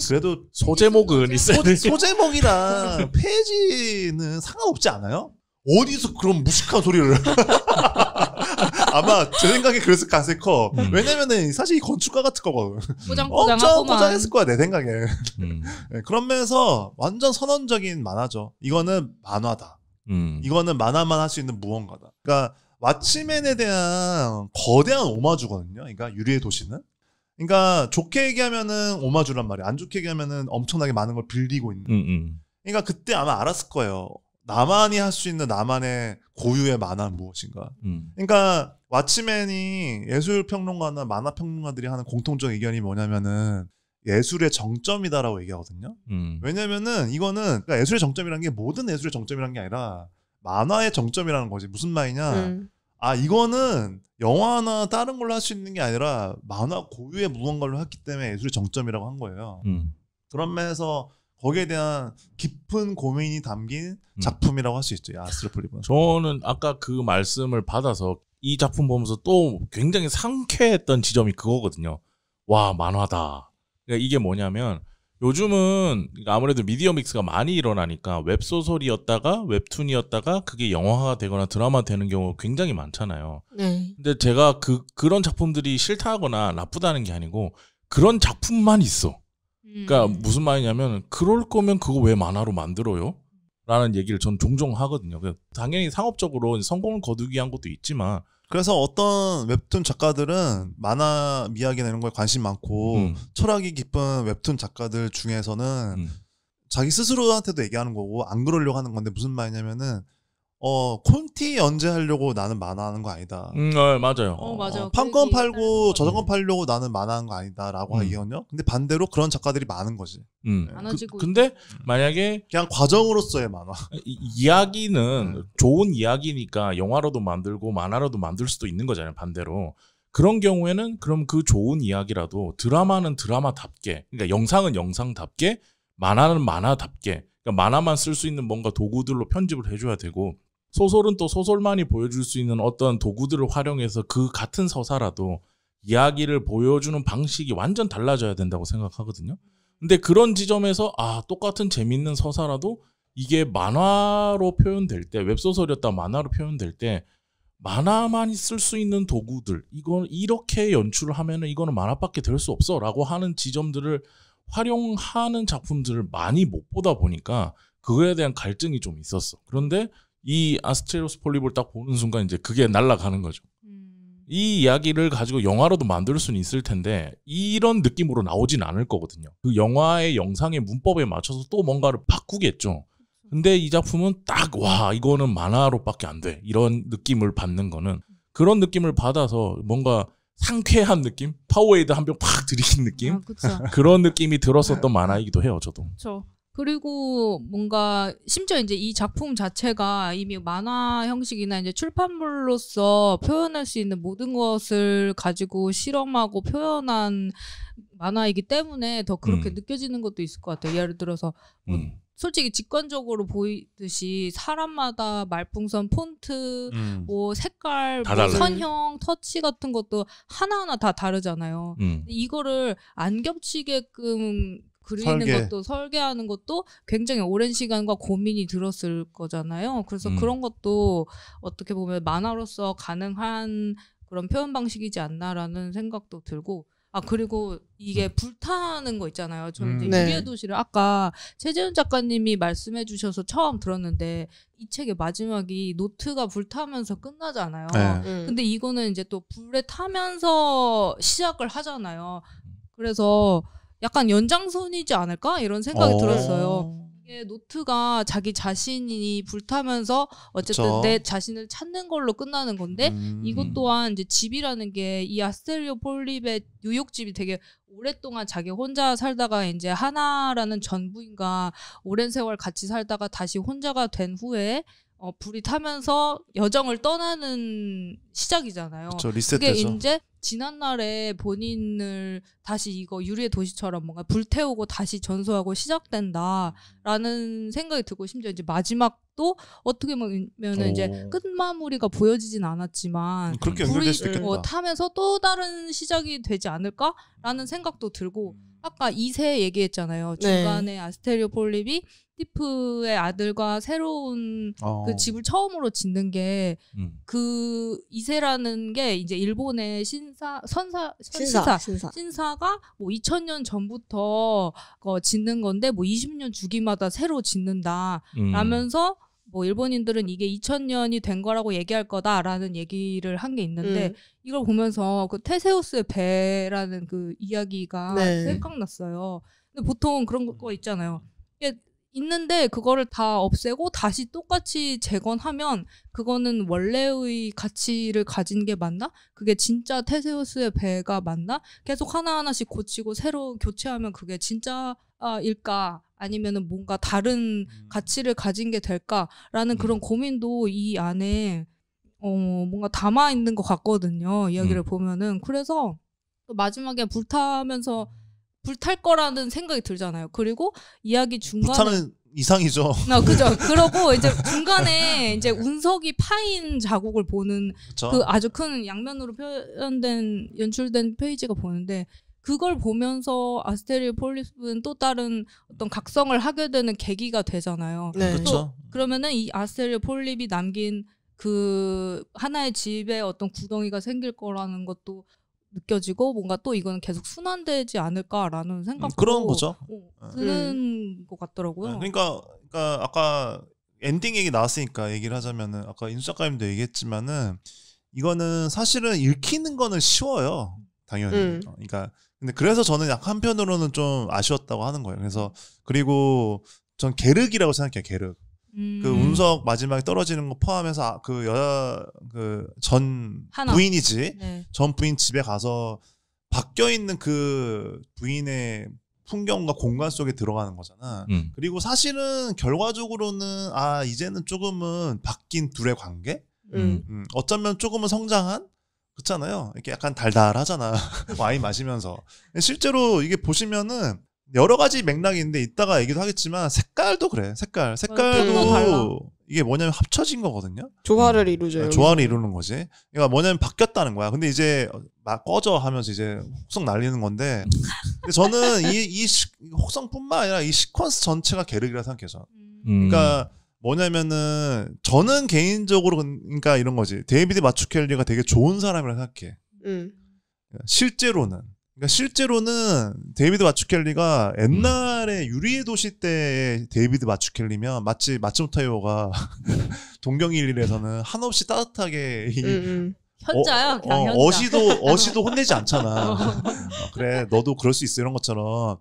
그래도 소제목은 있어야 돼. 소제목이랑 페이지는 상관없지 않아요? 어디서 그런 무식한 소리를 아마 제 생각에 그랬을 가능성이 커. 왜냐면은 사실 이 건축가 같은 거거든. 엄청 포장했을 거야 내 생각에. 네, 그런 면에서 완전 선언적인 만화죠. 이거는 만화다. 이거는 만화만 할 수 있는 무언가다. 그러니까 왓츠맨에 대한 거대한 오마주거든요. 그러니까 유리의 도시는. 그러니까 좋게 얘기하면은 오마주란 말이야. 안 좋게 얘기하면은 엄청나게 많은 걸 빌리고 있는. 그러니까 그때 아마 알았을 거예요. 나만이 할 수 있는 나만의 고유의 만화는 무엇인가. 그러니까 왓츠맨이 예술평론가나 만화평론가들이 하는 공통적 의견이 뭐냐면은 예술의 정점이다라고 얘기하거든요. 왜냐면은 이거는 그러니까 예술의 정점이라는 게 모든 예술의 정점이라는 게 아니라 만화의 정점이라는 거지. 무슨 말이냐. 이거는 영화나 다른 걸로 할 수 있는 게 아니라 만화 고유의 무언가를 했기 때문에 예술의 정점이라고 한 거예요. 그런 면에서 거기에 대한 깊은 고민이 담긴 작품이라고 할 수 있죠. 아스트로의 폴립은. 저는 아까 그 말씀을 받아서 이 작품 보면서 또 굉장히 상쾌했던 지점이 그거거든요. 와, 만화다. 그러니까 이게 뭐냐면 요즘은 아무래도 미디어 믹스가 많이 일어나니까 웹소설이었다가 웹툰이었다가 그게 영화가 되거나 드라마 되는 경우가 굉장히 많잖아요. 근데 제가 그런 작품들이 싫다거나 나쁘다는 게 아니고 그런 작품만 있어. 그러니까 무슨 말이냐면 그럴 거면 그거 왜 만화로 만들어요? 라는 얘기를 전 종종 하거든요. 당연히 상업적으로 성공을 거두기 위한 것도 있지만 그래서 어떤 웹툰 작가들은 만화 이야기나 이런 거에 관심 많고 철학이 깊은 웹툰 작가들 중에서는 자기 스스로한테도 얘기하는 거고 안 그러려고 하는 건데 무슨 말이냐면은 콘티 연재하려고 나는 만화하는 거 아니다. 맞아요. 맞아요. 판권 팔고 저작권 팔려고 나는 만화하는 거 아니다라고 하거든요. 근데 반대로 그런 작가들이 많은 거지. 근데 만약에 그냥 과정으로서의 만화. 이야기는 좋은 이야기니까 영화로도 만들고 만화로도 만들 수도 있는 거잖아요. 반대로. 그런 경우에는 그럼 그 좋은 이야기라도 드라마는 드라마답게, 그러니까 영상은 영상답게, 만화는 만화답게, 그러니까 만화만 쓸 수 있는 뭔가 도구들로 편집을 해줘야 되고, 소설은 또 소설만이 보여줄 수 있는 어떤 도구들을 활용해서 그 같은 서사라도 이야기를 보여주는 방식이 완전 달라져야 된다고 생각하거든요. 근데 그런 지점에서 똑같은 재밌는 서사라도 이게 만화로 표현될 때, 웹소설이었다 만화로 표현될 때 만화만이 쓸 수 있는 도구들, 이건 이렇게 연출을 하면은 이거는 만화밖에 될 수 없어 라고 하는 지점들을 활용하는 작품들을 많이 못 보다 보니까 그거에 대한 갈증이 좀 있었어. 그런데 이 아스테리오스 폴립을 딱 보는 순간 이제 그게 날아가는 거죠. 이 이야기를 가지고 영화로도 만들 수는 있을 텐데 이런 느낌으로 나오진 않을 거거든요. 그 영화의 영상의 문법에 맞춰서 또 뭔가를 바꾸겠죠. 근데 이 작품은 딱 이거는 만화로밖에 안 돼. 이런 느낌을 받는 거는 그런 느낌을 받아서 뭔가 상쾌한 느낌? 파워에이드 한 병 팍 들이킨 느낌? 그런 느낌이 들었었던 만화이기도 해요, 저도. 그렇죠. 그리고 뭔가 심지어 이제 이 작품 자체가 이미 만화 형식이나 이제 출판물로서 표현할 수 있는 모든 것을 가지고 실험하고 표현한 만화이기 때문에 더 그렇게 느껴지는 것도 있을 것 같아요. 예를 들어서 솔직히 직관적으로 보이듯이 사람마다 말풍선, 폰트, 뭐 색깔, 뭐 선형, 터치 같은 것도 하나하나 다 다르잖아요. 이거를 안 겹치게끔 그리는 것도 설계하는 것도 굉장히 오랜 시간과 고민이 들었을 거잖아요. 그래서 그런 것도 어떻게 보면 만화로서 가능한 그런 표현 방식이지 않나라는 생각도 들고 그리고 이게 불타는 거 있잖아요. 저는 이제 유리의 도시를 아까 최재훈 작가님이 말씀해 주셔서 처음 들었는데 이 책의 마지막이 노트가 불타면서 끝나잖아요. 근데 이거는 이제 또 불에 타면서 시작을 하잖아요. 그래서 약간 연장선이지 않을까? 이런 생각이 들었어요. 이게 노트가 자기 자신이 불타면서 어쨌든 그쵸. 내 자신을 찾는 걸로 끝나는 건데 이것 또한 이제 집이라는 게 이 아스테리오 폴립의 뉴욕 집이 되게 오랫동안 자기 혼자 살다가 이제 하나라는 전 부인과 오랜 세월 같이 살다가 다시 혼자가 된 후에 불이 타면서 여정을 떠나는 시작이잖아요. 그쵸, 리셋되죠. 그게 이제 지난날에 본인을 다시 이거 유리의 도시처럼 뭔가 불태우고 다시 전소하고 시작된다라는 생각이 들고 심지어 이제 마지막도 어떻게 보면은 이제 끝마무리가 보여지진 않았지만 그렇게 연결될 수 있겠다. 타면서 또 다른 시작이 되지 않을까라는 생각도 들고 아까 2세 얘기했잖아요. 중간에 아스테리오 폴립이 스티프의 아들과 새로운 그 집을 처음으로 짓는 게 그 2세라는 게 이제 일본의 신사가 뭐 2000년 전부터 짓는 건데 뭐 20년 주기마다 새로 짓는다 라면서 뭐 일본인들은 이게 2000년이 된 거라고 얘기할 거다라는 얘기를 한 게 있는데 이걸 보면서 그 테세우스의 배라는 그 이야기가 생각났어요. 근데 보통 그런 거 있잖아요. 이게 있는데 그거를 다 없애고 다시 똑같이 재건하면 그거는 원래의 가치를 가진 게 맞나? 그게 진짜 테세우스의 배가 맞나? 계속 하나하나씩 고치고 새로 교체하면 그게 진짜일까? 아니면은 뭔가 다른 가치를 가진 게 될까라는 그런 고민도 이 안에 뭔가 담아 있는 것 같거든요. 이야기를 보면은. 그래서 마지막에 불타면서 불탈 거라는 생각이 들잖아요. 그리고 이야기 중간에 불타는 이상이죠. 그죠. 그러고 이제 중간에 이제 운석이 파인 자국을 보는 그쵸? 그 아주 큰 양면으로 연출된 페이지가 보는데 그걸 보면서 아스테리오 폴립은 또 다른 어떤 각성을 하게 되는 계기가 되잖아요. 네. 그렇죠. 그러면은 이 아스테리오 폴립이 남긴 그 하나의 집에 어떤 구덩이가 생길 거라는 것도 느껴지고 뭔가 또 이거는 계속 순환되지 않을까라는 생각도 그런 거죠. 드는 것 같더라고요. 그러니까 아까 엔딩 얘기 나왔으니까 얘기를 하자면은 아까 인수 작가님도 얘기했지만은 이거는 사실은 읽히는 거는 쉬워요. 당연히. 그러니까 근데 그래서 저는 약간 한편으로는 좀 아쉬웠다고 하는 거예요. 그래서 그리고 전 계륵이라고 생각해요. 계륵. 그 운석 마지막에 떨어지는 거 포함해서 그 여자 그 전 부인이지 네. 전 부인 집에 가서 바뀌어 있는 그 부인의 풍경과 공간 속에 들어가는 거잖아. 그리고 사실은 결과적으로는 이제는 조금은 바뀐 둘의 관계? 어쩌면 조금은 성장한? 그렇잖아요. 이렇게 약간 달달하잖아. 와인 마시면서. 실제로 이게 보시면은 여러 가지 맥락이 있는데 이따가 얘기도 하겠지만 색깔도 그래. 색깔도 이게 뭐냐면 합쳐진 거거든요. 조화를 이루죠. 조화를 이루는 거지. 그러니까 뭐냐면 바뀌었다는 거야. 근데 이제 막 꺼져 하면서 이제 혹성 날리는 건데 근데 저는 이 혹성뿐만 아니라 이 시퀀스 전체가 계륵이라 생각해요. 그러니까 뭐냐면은 저는 개인적으로 그러니까 이런 거지. 데이비드 마츠켈리가 되게 좋은 사람이라 생각해. 실제로는 데이비드 마츠켈리가 옛날에 유리의 도시 때 데이비드 마츠켈리면 마치 마츠모토요가 동경일일에서는 한없이 따뜻하게 현자야. 그냥 어시도 혼내지 않잖아. 그래 너도 그럴 수 있어 이런 것처럼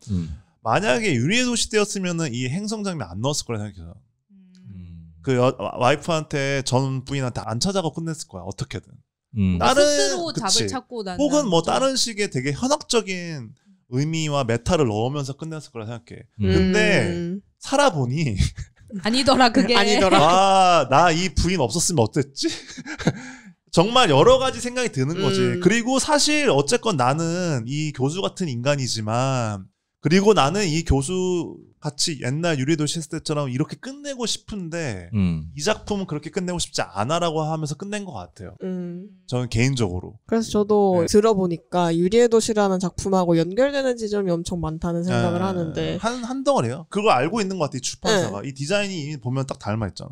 만약에 유리의 도시 때였으면은 이 행성 장면 안 넣었을 거라 생각해요. 그 와이프한테 전 부인한테 안 찾아가고 끝냈을 거야 어떻게든. 다른 스스로 답을 찾고 난 혹은 뭐 다른 식의 되게 현학적인 의미와 메타를 넣으면서 끝냈을 거라 생각해. 근데 살아보니 아니더라 그게. 아니더라. 나 이 부인 없었으면 어땠지? 정말 여러 가지 생각이 드는 거지. 그리고 사실 어쨌건 나는 이 교수 같은 인간이지만 그리고 나는 이 교수 같이 옛날 유리도시 했을 때처럼 이렇게 끝내고 싶은데 이 작품은 그렇게 끝내고 싶지 않아라고 하면서 끝낸 것 같아요. 저는 개인적으로. 그래서 저도 들어보니까 유리의 도시라는 작품하고 연결되는 지점이 엄청 많다는 생각을 하는데 한 덩어리요. 그걸 알고 있는 것 같아 이 출판사가. 이 디자인이 보면 딱 닮아 있잖아.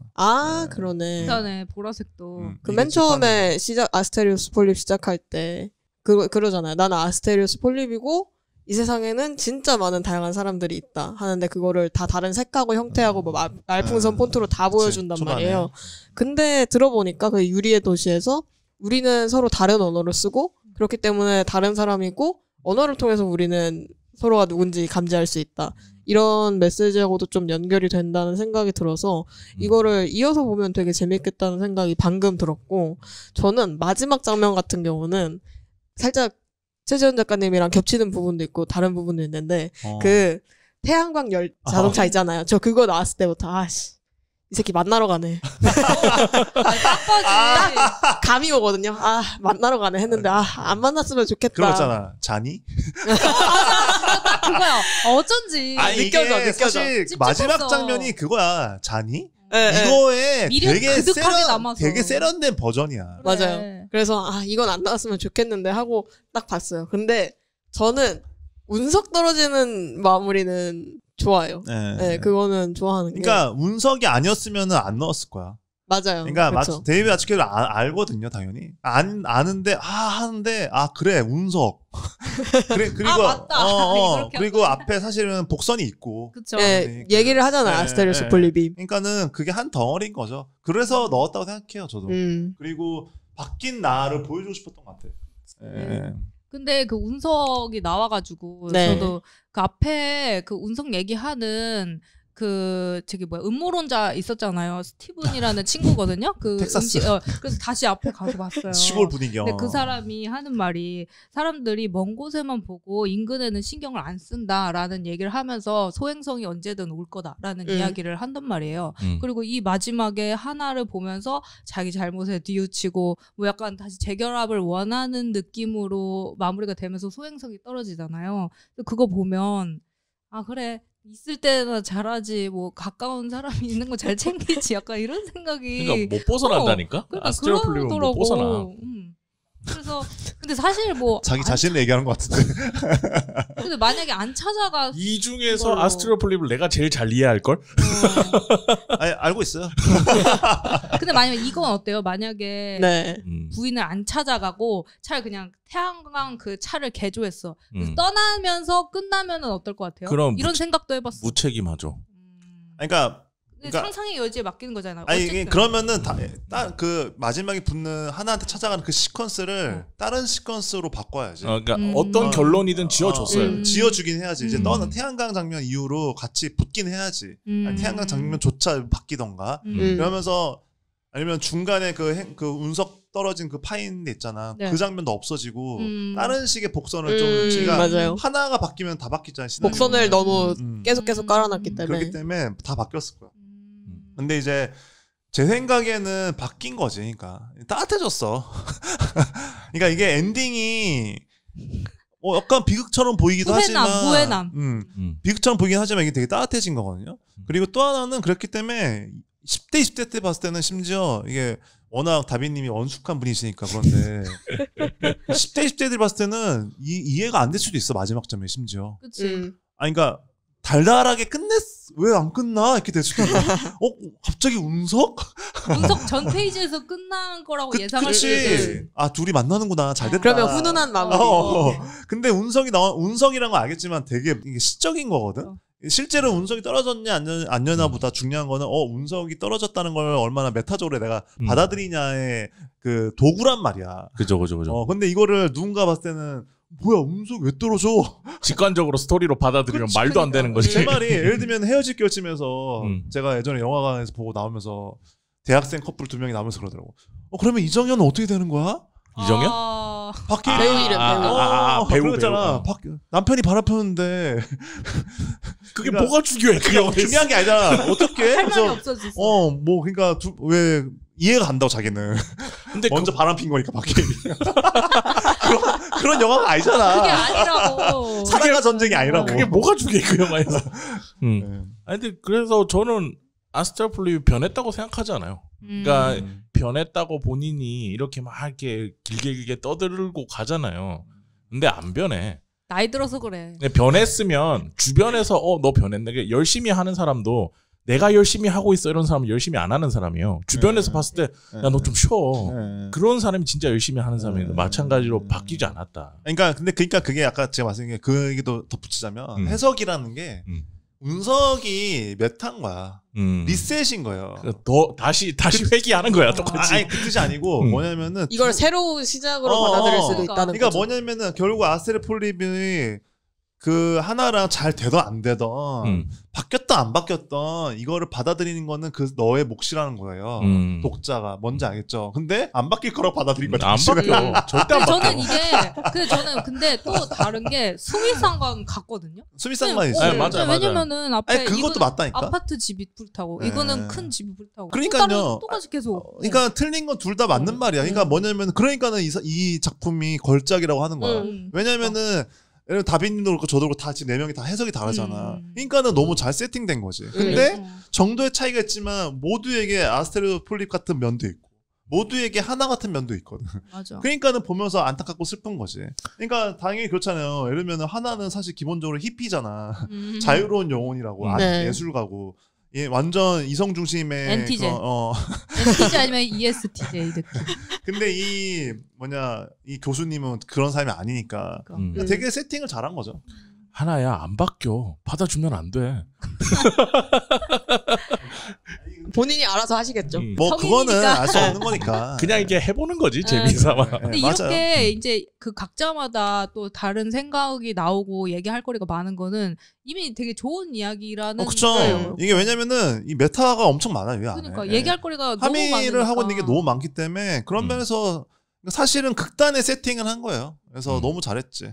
그러네. 그러네 보라색도. 그 맨 처음에 아스테리오스 폴립 시작할 때 그러잖아요. 나는 아스테리오스 폴립이고 이 세상에는 진짜 많은 다양한 사람들이 있다 하는데 그거를 다 다른 색하고 형태하고 뭐 말풍선 폰트로 다 보여준단 말이에요. 근데 들어보니까 그 유리의 도시에서 우리는 서로 다른 언어를 쓰고 그렇기 때문에 다른 사람이고 언어를 통해서 우리는 서로가 누군지 감지할 수 있다. 이런 메시지하고도 좀 연결이 된다는 생각이 들어서 이거를 이어서 보면 되게 재밌겠다는 생각이 방금 들었고 저는 마지막 장면 같은 경우는 살짝 최재현 작가님이랑 겹치는 부분도 있고 다른 부분도 있는데 그 태양광 자동차 있잖아요. 저 그거 나왔을 때부터 이 새끼 만나러 가네. 감이 오거든요. 만나러 가네 했는데 안 만났으면 좋겠다. 그런 거 있잖아. 자니? 그거야. 어쩐지. 느껴져. 사실 마지막 장면이 그거야. 자니? 네, 이거에 되게 세련된 버전이야. 맞아요. 그래서 이건 안 나왔으면 좋겠는데 하고 딱 봤어요. 근데 저는 운석 떨어지는 마무리는 좋아요. 네, 그거는 좋아하는 게. 그러니까 운석이 아니었으면은 안 넣었을 거야. 맞아요. 그러니까 데이비드 마츠켈리 알거든요, 당연히. 아는데 하는데 그래 운석. 그래 그리고 맞다. 그리고 앞에 사실은 복선이 있고. 그쵸. 네, 얘기를 하잖아요. 아스테리오스 폴립이. 그러니까는 그게 한 덩어리인 거죠. 그래서 넣었다고 생각해요, 저도. 그리고 바뀐 나를 보여주고 싶었던 것 같아요. 근데 그 운석이 나와가지고 저도 그 앞에 그 운석 얘기하는 음모론자 있었잖아요. 스티븐이라는 친구거든요. 텍사스. 그래서 다시 앞에 가서 봤어요. 시골 분위기요. 근데 그 사람이 하는 말이 사람들이 먼 곳에만 보고 인근에는 신경을 안 쓴다라는 얘기를 하면서 소행성이 언제든 올 거다라는 이야기를 한단 말이에요. 그리고 이 마지막에 하나를 보면서 자기 잘못에 뉘우치고 뭐 약간 다시 재결합을 원하는 느낌으로 마무리가 되면서 소행성이 떨어지잖아요. 그거 보면 그래. 있을 때나 잘하지 뭐 가까운 사람이 있는 거 잘 챙기지 약간 이런 생각이 그러니까 못 벗어난다니까. 아스트로폴립은 못 벗어나. 그래서 근데 사실 뭐 자기 자신을 얘기하는 것 같은데. 근데 만약에 안 찾아가 이 중에서 아스트로폴립을 내가 제일 잘 이해할 걸? 알고 있어요. 근데 만약에 이건 어때요? 만약에 부인을 안 찾아가고 차라리 그냥 태양광 그 차를 개조했어. 떠나면서 끝나면은 어떨 것 같아요? 그럼 이런 생각도 해봤어. 무책임하죠. 그러니까 그러니까 상상의 여지에 맡기는 거잖아요. 아니 어쨌든. 그러면은 그 마지막에 붙는 하나한테 찾아가는 그 시퀀스를 다른 시퀀스로 바꿔야지. 그러니까 어떤 결론이든 지어줬어요. 지어주긴 해야지. 이제 태양광 장면 이후로 같이 붙긴 해야지. 아니, 태양광 장면조차 바뀌던가. 그러면서 아니면 중간에 그 운석 떨어진 그 파인 데 있잖아. 네. 그 장면도 없어지고 다른 식의 복선을 좀 맞아요. 하나가 바뀌면 다 바뀌잖아요. 복선을 너무 계속 깔아놨기 때문에. 그렇기 때문에 다 바뀌었을 거야. 근데 이제 제 생각에는 바뀐 거지. 그러니까 따뜻해졌어. 그러니까 이게 엔딩이 약간 비극처럼 보이기도 하지만 무해남. 비극처럼 보이긴 하지만 이게 되게 따뜻해진 거거든요. 그리고 또 하나는 그렇기 때문에 10대 20대 때 봤을 때는 심지어 이게 워낙 다비님이 원숙한 분이시니까 그런데 10대 20대들 봤을 때는 이해가 안 될 수도 있어. 마지막 점에 심지어. 그치. 아니 그러니까 달달하게 왜 안 끝나 이렇게 될 수도 있고 갑자기 운석 전 페이지에서 끝난 거라고 예상할 수 있지. 둘이 만나는구나. 잘 됐다. 그러면 훈훈한 마무리. 근데 운석이란 건 알겠지만 되게 이게 시적인 거거든. 실제로 운석이 떨어졌냐 아니냐 보다 중요한 거는 운석이 떨어졌다는 걸 얼마나 메타적으로 내가 받아들이냐의 그 도구란 말이야. 그죠. 근데 이거를 누군가 봤을 때는 뭐야 운석 왜 떨어져? 직관적으로 스토리로 받아들이면 말도 안 되는 거지. 제 말이 예를 들면 헤어질 결심에서 제가 예전에 영화관에서 보고 나오면서 대학생 커플 2명이 나오면서 그러더라고. 그러면 이정현은 어떻게 되는 거야? 이정현? 박해일 배우 이름 배우 그러잖아. 남편이 바람 폈는데 그게 그러니까, 뭐가 중요해? 중요한 게 아니잖아. 어떻게? 할 말이 없어졌어. 그러니까 왜 이해가 간다고 자기는. 근데 먼저 바람 핀 거니까 박해일이. 그런 영화가 아니잖아. 그게 아니라고. 사랑과 전쟁이 아니라고. 그게 뭐가 중요해 그 영화에서. 아니 근데 그래서 저는 아스트랄 플레이이 변했다고 생각하지 않아요. 그러니까 변했다고 본인이 이렇게 막 이렇게 길게 떠들고 가잖아요. 근데 안 변해. 나이 들어서 그래. 변했으면 주변에서 너 변했네. 열심히 하는 사람도 내가 열심히 하고 있어 이런 사람은 열심히 안 하는 사람이에요. 주변에서 봤을 때 야 너 좀 쉬어. 그런 사람이 진짜 열심히 하는 사람인데 마찬가지로 바뀌지 않았다. 그러니까 그게 아까 제가 말씀드린 게 그 얘기도 덧붙이자면 해석이라는 게 운석이 메타인 거야. 리셋인 거예요. 다시 회귀하는 거야 똑같이. 아니 그 뜻이 아니고 뭐냐면은 이걸 새로운 시작으로 받아들일 수도 있다는 그러니까 거죠. 뭐냐면은 결국 아스트랄 플레이이 그 하나랑 잘 되던 안 되던 바뀌었던 안 바뀌었던 이거를 받아들이는 거는 그 너의 몫이라는 거예요. 독자가 뭔지 알겠죠? 근데 안 바뀔 거라고 받아들인 거죠. 안 바뀌어. 절대 안 바뀌어. 저는 저는 근데 또 다른 게 수미상관 같거든요. 수미상관이 있어요. 맞아요. 왜냐면은 앞에 그것도 맞다니까. 아파트 집이 불타고 이거는 큰 집이 불타고. 그러니까요. 똑같이 계속. 그러니까 틀린 건 둘 다 맞는 말이야. 그러니까 뭐냐면 그러니까는 이 작품이 걸작이라고 하는 거야. 왜냐면은 예를 들면 다빈님도 그렇고 저도 그렇고 다 지금 4명이 다 해석이 다르잖아. 그러니까는 너무 잘 세팅된 거지. 근데 정도의 차이가 있지만 모두에게 아스트랄 플레이 같은 면도 있고 모두에게 하나 같은 면도 있거든. 맞아. 그러니까는 보면서 안타깝고 슬픈 거지. 그러니까 당연히 그렇잖아요. 예를 들면 하나는 사실 기본적으로 히피잖아. 자유로운 영혼이라고 예술가고 완전 이성 중심의 NTJ. NTJ 아니면 ESTJ 느낌. 근데 이 교수님은 그런 사람이 아니니까 되게 세팅을 잘한 거죠. 하나야 안 바뀌어. 받아주면 안 돼. 본인이 알아서 하시겠죠. 뭐 그거는 알 수 없는 거니까. 그냥 이렇게 해보는 거지 재미삼아. 근데 이렇게 이제 그 각자마다 또 다른 생각이 나오고 얘기할 거리가 많은 거는 이미 되게 좋은 이야기라는 거예요. 이게 왜냐면은 이 메타가 엄청 많아요. 그러니까 얘기할 거리가 너무 많으니까. 함의를 하고 있는 게 너무 많기 때문에 그런 면에서 사실은 극단의 세팅을 한 거예요. 그래서 너무 잘했지.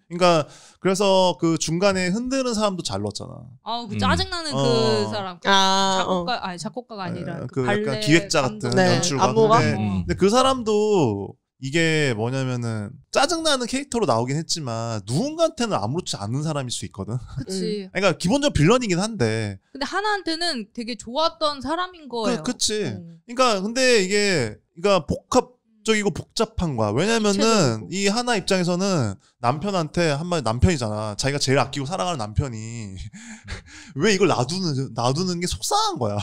그러니까 그래서 그 중간에 흔드는 사람도 잘 넣었잖아. 그 짜증나는 그 사람. 작곡가가 아니라 그 약간 기획자 같은 연출가. 안무가. 근데 그 사람도 이게 뭐냐면은 짜증나는 캐릭터로 나오긴 했지만 누군가한테는 아무렇지 않은 사람일 수 있거든. 그치. 그러니까 기본적으로 빌런이긴 한데. 근데 하나한테는 되게 좋았던 사람인 거예요. 그치. 그러니까 근데 이게 그러니까 복합적이고 복잡한 거야. 왜냐면은 이 하나 입장에서는 남편한테 한마디 남편이잖아. 자기가 제일 아끼고 사랑하는 남편이 왜 이걸 놔두는 게 속상한 거야.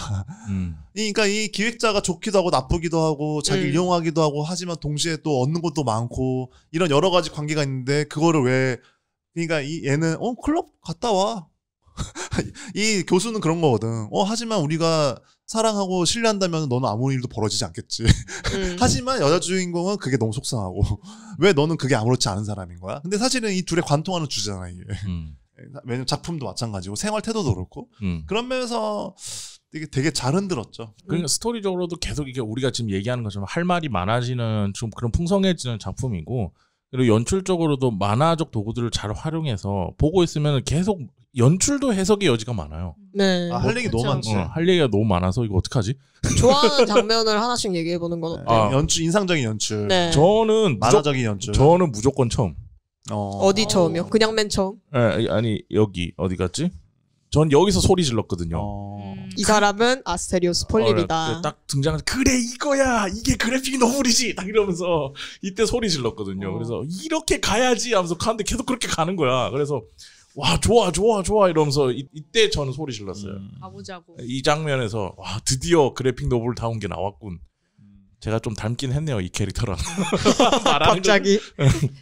그러니까 이 기획자가 좋기도 하고 나쁘기도 하고 자기를 이용하기도 하고 하지만 동시에 또 얻는 것도 많고 이런 여러 가지 관계가 있는데 그거를 왜 그러니까 얘는 클럽 갔다 와. 이 교수는 그런 거거든. 하지만 우리가 사랑하고 신뢰한다면 너는 아무 일도 벌어지지 않겠지. 하지만 여자 주인공은 그게 너무 속상하고 왜 너는 그게 아무렇지 않은 사람인 거야? 근데 사실은 이 둘의 관통하는 주제잖아 이게. 왜냐면 작품도 마찬가지고 생활 태도도 그렇고 그런 면에서 되게 잘 흔들었죠. 그러니까 스토리적으로도 계속 이게 우리가 지금 얘기하는 것처럼 할 말이 많아지는 좀 그런 풍성해지는 작품이고 그리고 연출적으로도 만화적 도구들을 잘 활용해서 보고 있으면 계속 연출도 해석의 여지가 많아요. 네. 할 얘기 너무 많지. 할 얘기가 너무 많아서 이거 어떡하지? 좋아하는 장면을 하나씩 얘기해보는 건 어때요? 연출, 인상적인 연출. 네. 저는 만화적인 연출. 저는 무조건 처음. 어디 처음이요? 그냥 맨 처음? 아니 여기 어디 갔지? 전 여기서 소리 질렀거든요. 이 사람은 아스테리오스 폴립이다. 딱 등장해서 그래 이거야 이게 그래픽 노블이지 딱 이러면서 이때 소리 질렀거든요. 그래서 이렇게 가야지 하면서 가는데 계속 그렇게 가는 거야. 그래서 와 좋아 이러면서 이때 저는 소리 질렀어요. 가보자고. 이 장면에서 와 드디어 그래픽 노블다운 게 나왔군. 제가 좀 닮긴 했네요 이 캐릭터랑. 갑자기.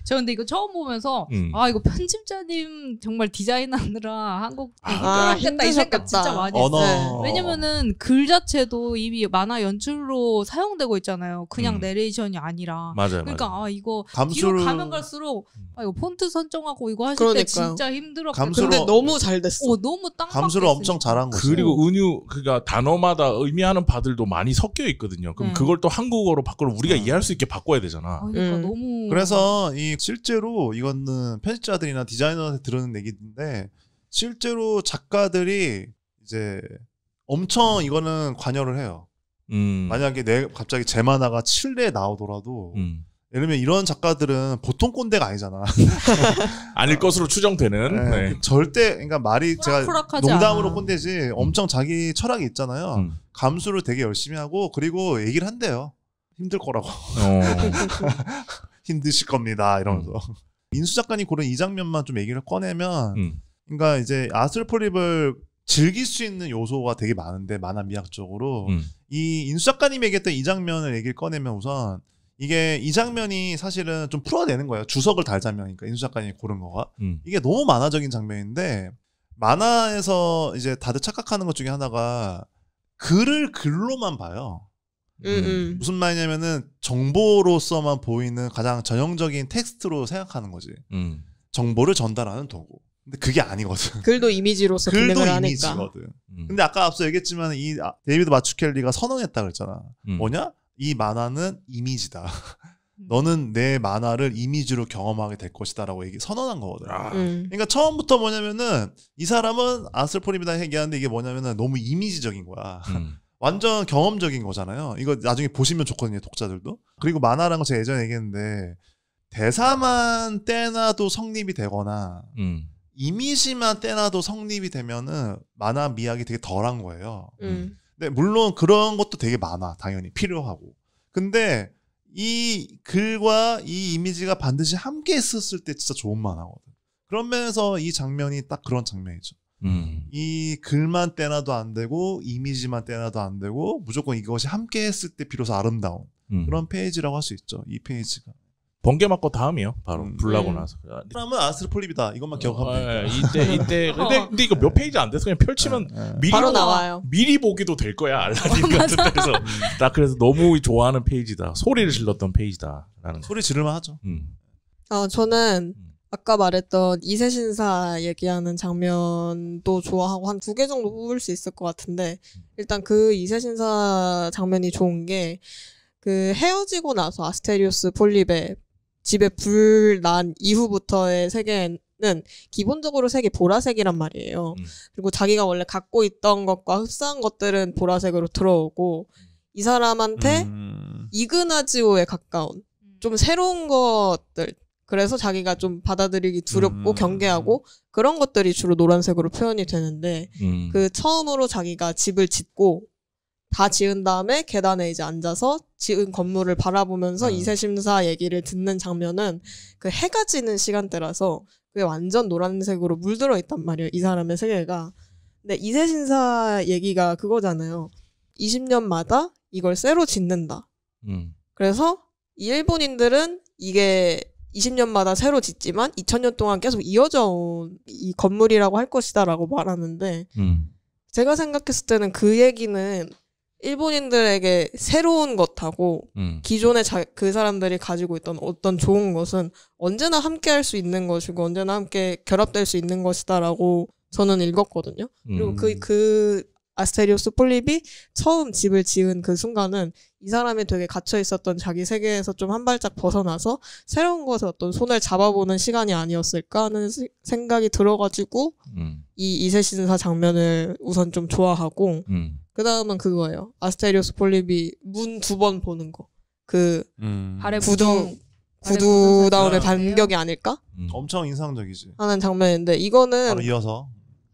저 근데 이거 처음 보면서 이거 편집자님 정말 디자인하느라 한국 힘들겠다 이 생각 진짜 많이 했어요. 왜냐면은 글 자체도 이미 만화 연출로 사용되고 있잖아요. 그냥 내레이션이 아니라. 맞아요. 그러니까 이거 감수를... 뒤로 가면 갈수록 이거 폰트 선정하고 이거 하실 그러니까요. 때 진짜 힘들었고. 근데 너무 잘 됐어. 너무 딱 감수를 엄청 잘한 거죠. 그리고 그러니까 단어마다 의미하는 바들도 많이 섞여 있거든요. 그럼 그걸 또 한국어로 바꾸면 우리가 이해할 수 있게 바꿔야 되잖아. 그러니까 너무. 그래서 실제로 이거는 편집자들이나 디자이너한테 들은 얘기인데 실제로 작가들이 이제 엄청 이거는 관여를 해요. 만약에 갑자기 제 만화가 7대에 나오더라도 예를 들면 이런 작가들은 보통 꼰대가 아니잖아. 아닐 것으로 추정되는. 네. 절대 그러니까 말이 제가 농담으로 않아. 꼰대지 엄청 자기 철학이 있잖아요. 감수를 되게 열심히 하고 그리고 얘기를 한대요. 힘들 거라고. 힘드실 겁니다. 이러면서. 인수 작가님 고른 이 장면만 좀 얘기를 꺼내면 그러니까 이제 아스트로폴립을 즐길 수 있는 요소가 되게 많은데 만화 미학적으로 이 인수 작가님이 얘기했던 이 장면을 얘기를 꺼내면 우선 이게 이 장면이 사실은 좀 풀어내는 거예요. 주석을 달자면 그러니까 인수 작가님이 고른 거가 이게 너무 만화적인 장면인데 만화에서 이제 다들 착각하는 것 중에 하나가 글을 글로만 봐요. 무슨 말이냐면은 정보로서만 보이는 가장 전형적인 텍스트로 생각하는 거지. 정보를 전달하는 도구. 근데 그게 아니거든. 글도 이미지로서 글도 기능을 하니까. 이미지거든. 근데 아까 앞서 얘기했지만 이 데이비드 마츠켈리가 선언했다 그랬잖아. 뭐냐? 이 만화는 이미지다. 너는 내 만화를 이미지로 경험하게 될 것이다라고 선언한 거거든. 그러니까 처음부터 뭐냐면은 이 사람은 아스트로폴립이다 얘기하는데 이게 뭐냐면은 너무 이미지적인 거야. 완전 경험적인 거잖아요. 이거 나중에 보시면 좋거든요, 독자들도. 그리고 만화라는 거 제가 예전에 얘기했는데 대사만 떼놔도 성립이 되거나 이미지만 떼놔도 성립이 되면은 만화 미학이 되게 덜한 거예요. 근데 물론 그런 것도 되게 많아, 당연히 필요하고. 근데 이 글과 이 이미지가 반드시 함께 있었을 때 진짜 좋은 만화거든. 그런 면에서 이 장면이 딱 그런 장면이죠. 이 글만 떼놔도 안 되고 이미지만 떼놔도 안 되고 무조건 이것이 함께 했을 때 비로소 아름다운 그런 페이지라고 할 수 있죠. 이 페이지가. 번개 맞고 다음이요. 바로 불나고 나서. 그러면 아스트로폴립이다. 이것만 기억하면 이때 근데 이거 몇 페이지 안 돼서 그냥 펼치면 미리 바로 나와요. 미리 보기도 될 거야. 알라딘 같은 데서. 나 그래서 너무 좋아하는 페이지다. 소리를 질렀던 페이지다라는. 소리 지를만 하죠. 저는 아까 말했던 이세신사 얘기하는 장면도 좋아하고 한 2개 정도 뽑을 수 있을 것 같은데 일단 그 이세신사 장면이 좋은 게 그 헤어지고 나서 아스테리오스 폴립의 집에 불 난 이후부터의 세계는 기본적으로 색이 보라색이란 말이에요. 그리고 자기가 원래 갖고 있던 것과 흡사한 것들은 보라색으로 들어오고 이 사람한테 이그나지오에 가까운 좀 새로운 것들 그래서 자기가 좀 받아들이기 두렵고 경계하고 그런 것들이 주로 노란색으로 표현이 되는데 그 처음으로 자기가 집을 짓고 다 지은 다음에 계단에 이제 앉아서 지은 건물을 바라보면서 이세심사 얘기를 듣는 장면은 그 해가 지는 시간대라서 그게 완전 노란색으로 물들어 있단 말이에요. 이 사람의 세계가. 근데 이세신사 얘기가 그거잖아요. 20년마다 이걸 새로 짓는다. 그래서 이 일본인들은 이게 20년마다 새로 짓지만 2000년 동안 계속 이어져 온 이 건물이라고 할 것이다라고 말하는데 제가 생각했을 때는 그 얘기는 일본인들에게 새로운 것하고 기존에 그 사람들이 가지고 있던 어떤 좋은 것은 언제나 함께 할 수 있는 것이고 언제나 함께 결합될 수 있는 것이다라고 저는 읽었거든요. 그리고 그 아스테리오스 폴립이 처음 집을 지은 그 순간은 이 사람이 되게 갇혀 있었던 자기 세계에서 좀 한 발짝 벗어나서 새로운 것에 어떤 손을 잡아보는 시간이 아니었을까 하는 생각이 들어가지고 이 이세신사 장면을 우선 좀 좋아하고 그 다음은 그거예요. 아스테리오스 폴립이 문 2번 보는 거. 그 구두 다음에 반격이 아닐까? 엄청 인상적이지. 하는 장면인데 이거는 바로 이어서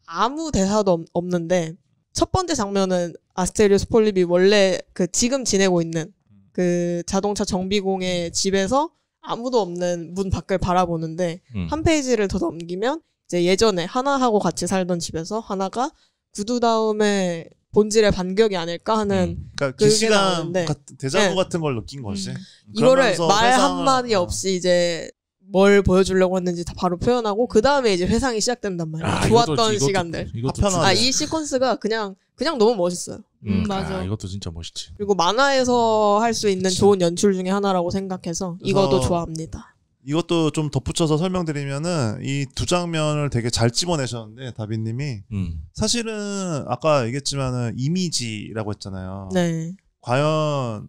아무 대사도 없는데 첫 번째 장면은 아스테리오스 폴립이 원래 그 지금 지내고 있는 그 자동차 정비공의 집에서 아무도 없는 문 밖을 바라보는데 한 페이지를 더 넘기면 이제 예전에 하나하고 같이 살던 집에서 하나가 구두 다음에 본질의 반격이 아닐까 하는 그러니까 그 시간 대자보 같은 걸 느낀 거지. 이거를 말 한마디 없이 이제 뭘 보여주려고 했는지 다 바로 표현하고 그 다음에 이제 회상이 시작된단 말이야. 좋았던 시간들. 이 시퀀스가 그냥 너무 멋있어요. 맞아. 이것도 진짜 멋있지. 그리고 만화에서 할 수 있는 좋은 연출 중에 하나라고 생각해서 이것도 좋아합니다. 이것도 좀 덧붙여서 설명드리면은 이 두 장면을 되게 잘 집어내셨는데 다빈님이 사실은 아까 얘기했지만은 이미지라고 했잖아요. 네. 과연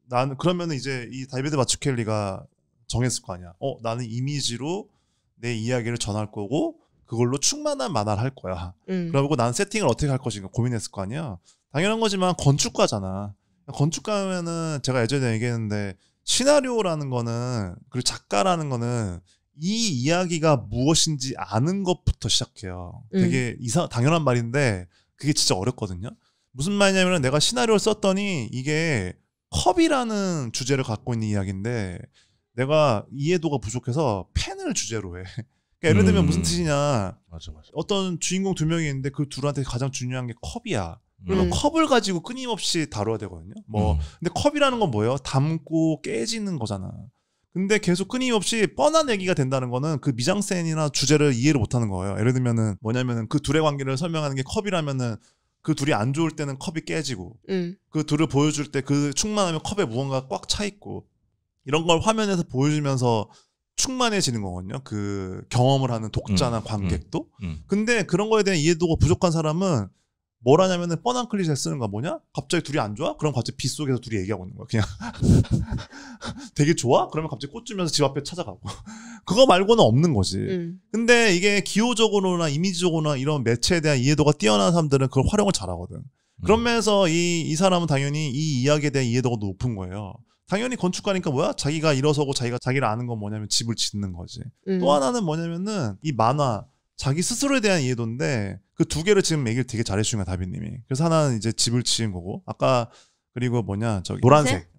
나는 그러면은 이제 이 다비드 마츠켈리가 정했을 거 아니야. 나는 이미지로 내 이야기를 전할 거고 그걸로 충만한 만화를 할 거야. 그러고 난 세팅을 어떻게 할 것인가 고민했을 거 아니야. 당연한 거지만 건축가잖아. 건축가면은 제가 예전에 얘기했는데 시나리오라는 거는 그리고 작가라는 거는 이 이야기가 무엇인지 아는 것부터 시작해요. 되게 당연한 말인데 그게 진짜 어렵거든요. 무슨 말이냐면 내가 시나리오를 썼더니 이게 컵이라는 주제를 갖고 있는 이야기인데 내가 이해도가 부족해서 펜을 주제로 해. 그러니까 예를 들면 무슨 뜻이냐. 맞아. 어떤 주인공 2명이 있는데 그 둘한테 가장 중요한 게 컵이야. 그러면 컵을 가지고 끊임없이 다뤄야 되거든요. 근데 컵이라는 건 뭐예요? 담고 깨지는 거잖아. 근데 계속 끊임없이 뻔한 얘기가 된다는 거는 그 미장센이나 주제를 이해를 못하는 거예요. 예를 들면은 뭐냐면은 그 둘의 관계를 설명하는 게 컵이라면은 그 둘이 안 좋을 때는 컵이 깨지고 그 둘을 보여줄 때 그 충만하면 컵에 무언가가 꽉 차 있고 이런 걸 화면에서 보여주면서 충만해지는 거거든요. 그 경험을 하는 독자나 관객도. 근데 그런 거에 대한 이해도가 부족한 사람은 뭘 하냐면은 뻔한 클리셰 쓰는 거 뭐냐? 갑자기 둘이 안 좋아? 그럼 갑자기 빗속에서 둘이 얘기하고 있는 거야. 그냥 되게 좋아? 그러면 갑자기 꽃 주면서 집 앞에 찾아가고. 그거 말고는 없는 거지. 근데 이게 기호적으로나 이미지적으로나 이런 매체에 대한 이해도가 뛰어난 사람들은 그걸 활용을 잘하거든. 그런 면에서 이 사람은 당연히 이 이야기에 대한 이해도가 높은 거예요. 당연히 건축가니까 뭐야? 자기가 일어서고 자기를 아는 건 뭐냐면 집을 짓는 거지. 또 하나는 뭐냐면은 이 만화 자기 스스로에 대한 이해도인데 그 두 개를 지금 얘기를 되게 잘해주신 거야 다빈님이. 그래서 하나는 이제 집을 지은 거고 아까 그리고 뭐냐 저기 노란색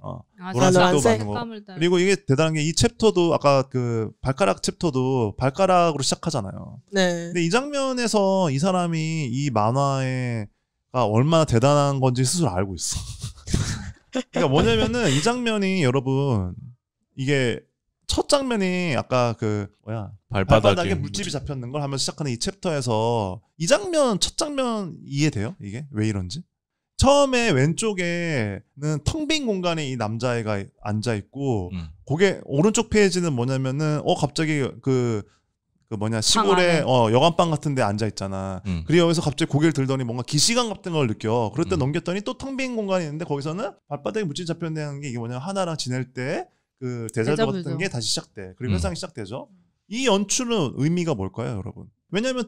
노란색도 맞는 거. 그리고 이게 대단한 게 이 챕터도 아까 그 발가락 챕터도 발가락으로 시작하잖아요. 네. 근데 이 장면에서 이 사람이 이 만화가 얼마나 대단한 건지 스스로 알고 있어. 그러니까 뭐냐면은 이 장면이 여러분 이게 첫 장면이 아까 그 뭐야 발바닥에 물집이 잡혔는 걸 하면서 시작하는 이 챕터에서 이 장면 첫 장면 이해돼요? 이게 왜 이런지? 처음에 왼쪽에는 텅 빈 공간에 이 남자애가 앉아 있고 고개 오른쪽 페이지는 뭐냐면은 갑자기 그 뭐냐 시골에 여관방 같은 데 앉아 있잖아. 그리고 여기서 갑자기 고개를 들더니 뭔가 기시감 같은 걸 느껴. 그럴 때 넘겼더니 또 텅 빈 공간이 있는데 거기서는 발바닥에 물집이 잡혔다는 게 이게 뭐냐 하나랑 지낼 때 그 데자뷰 같은 게 다시 시작돼. 그리고 회상이 시작되죠. 이 연출은 의미가 뭘까요, 여러분? 왜냐하면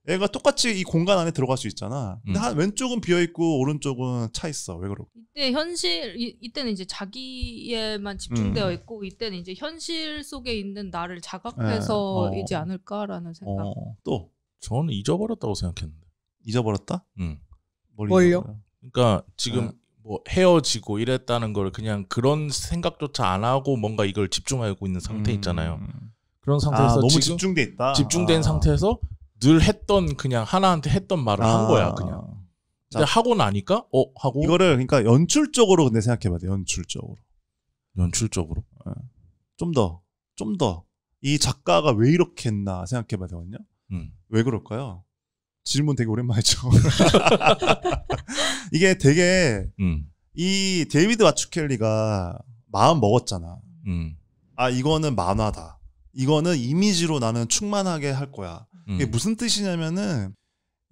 애가 똑같이 이 공간 안에 들어갈 수 있잖아. 근데 왼쪽은 비어 있고 오른쪽은 차 있어. 왜 그러고? 이때는 이제 자기에만 집중되어 있고 이때는 이제 현실 속에 있는 나를 자각해서이지 않을까라는 생각. 또 저는 잊어버렸다고 생각했는데. 잊어버렸다? 뭘요? 그러니까 지금 뭐 헤어지고 이랬다는 걸 그냥 그런 생각조차 안 하고 뭔가 이걸 집중하고 있는 상태 있잖아요. 그런 상태에서 너무 지금 집중돼 있다. 집중된 상태에서 늘 했던 그냥 하나한테 했던 말을 한 거야 그냥. 근데 하고 나니까 하고 이거를 그러니까 연출적으로 근데 생각해봐야 돼. 연출적으로. 연출적으로. 좀 더 좀 더 이 작가가 왜 이렇게 했나 생각해봐야 되거든요. 왜 그럴까요? 질문 되게 오랜만이죠. 이게 되게 이 데이비드 마츠켈리가 마음 먹었잖아. 아 이거는 만화다. 이거는 이미지로 나는 충만하게 할 거야. 이게 무슨 뜻이냐면은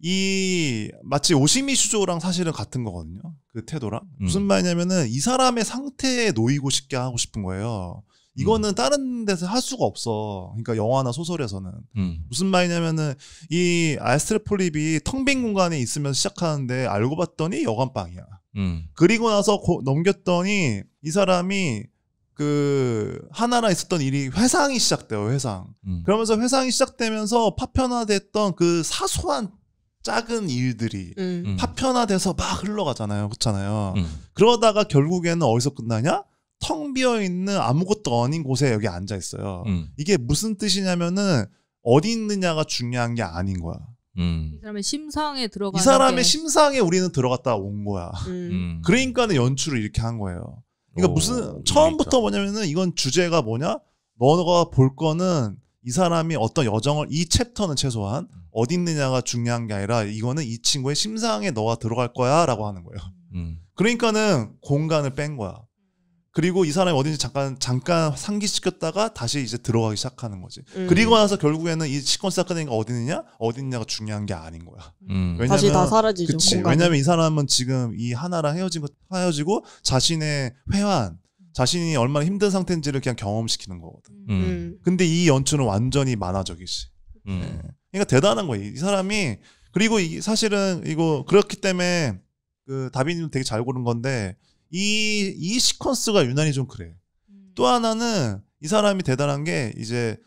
이 마치 오시미 슈조랑 사실은 같은 거거든요. 그 태도랑 무슨 말이냐면은 이 사람의 상태에 놓이고 싶게 하고 싶은 거예요. 이거는 다른 데서 할 수가 없어. 그러니까 영화나 소설에서는 무슨 말이냐면은 이 아스트레 폴립이 텅 빈 공간에 있으면서 시작하는데 알고 봤더니 여관방이야. 그리고 나서 넘겼더니 이 사람이 그 하나라 있었던 일이 회상이 시작돼요. 회상. 그러면서 회상이 시작되면서 파편화됐던 그 사소한 작은 일들이 파편화돼서 막 흘러가잖아요. 그렇잖아요. 그러다가 결국에는 어디서 끝나냐? 텅 비어있는 아무것도 아닌 곳에 여기 앉아있어요. 이게 무슨 뜻이냐면은 어디 있느냐가 중요한 게 아닌 거야. 이 사람의 심상에 들어가는 이 사람의 심상에 우리는 들어갔다 온 거야. 그러니까는 연출을 이렇게 한 거예요. 그러니까 무슨 처음부터 뭐냐면은 이건 주제가 뭐냐? 너가 볼 거는 이 사람이 어떤 여정을 이 챕터는 최소한 어디 있느냐가 중요한 게 아니라 이거는 이 친구의 심상에 너가 들어갈 거야라고 하는 거예요. 그러니까는 공간을 뺀 거야. 그리고 이 사람이 어딘지 잠깐 상기시켰다가 다시 이제 들어가기 시작하는 거지. 그리고 나서 결국에는 이 시퀀스가 끝내니까 어디 있느냐가 중요한 게 아닌 거야. 왜냐면, 다시 다 사라지죠. 그치. 왜냐면 이 사람은 지금 이 하나랑 헤어지고 자신의 회한, 자신이 얼마나 힘든 상태인지를 그냥 경험시키는 거거든. 근데 이 연출은 완전히 만화적이지. 네. 그러니까 대단한 거예요. 이 사람이. 그리고 사실은 이거 그렇기 때문에 그 다빈이도 되게 잘 고른 건데 이 시퀀스가 유난히 좀 그래. 또 하나는 이 사람이 대단한 게 이제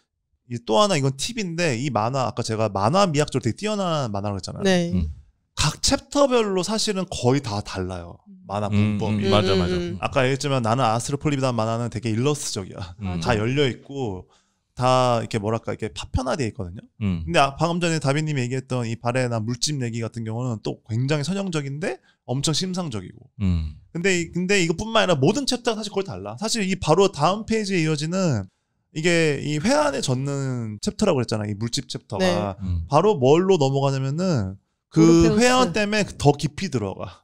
또 하나 이건 팁인데 이 만화 아까 제가 만화 미학적으로 되게 뛰어난 만화라고 했잖아요. 네. 각 챕터별로 사실은 거의 다 달라요. 만화 문법이. 맞아. 아까 얘기했지만 나는 아스트로 폴립이라는 만화는 되게 일러스트적이야. 다 열려 있고 다 이렇게 뭐랄까 이렇게 파편화되어 있거든요. 근데 방금 전에 다빈님이 얘기했던 이 발에나 물집 내기 같은 경우는 또 굉장히 선형적인데 엄청 심상적이고. 근데 이것뿐만 아니라 모든 챕터가 사실 거의 달라. 사실 이 바로 다음 페이지에 이어지는 이게 이 회한에 젖는 챕터라고 그랬잖아요. 이 물집 챕터가. 네. 바로 뭘로 넘어가냐면은 그 회한 때문에 더 깊이 들어가.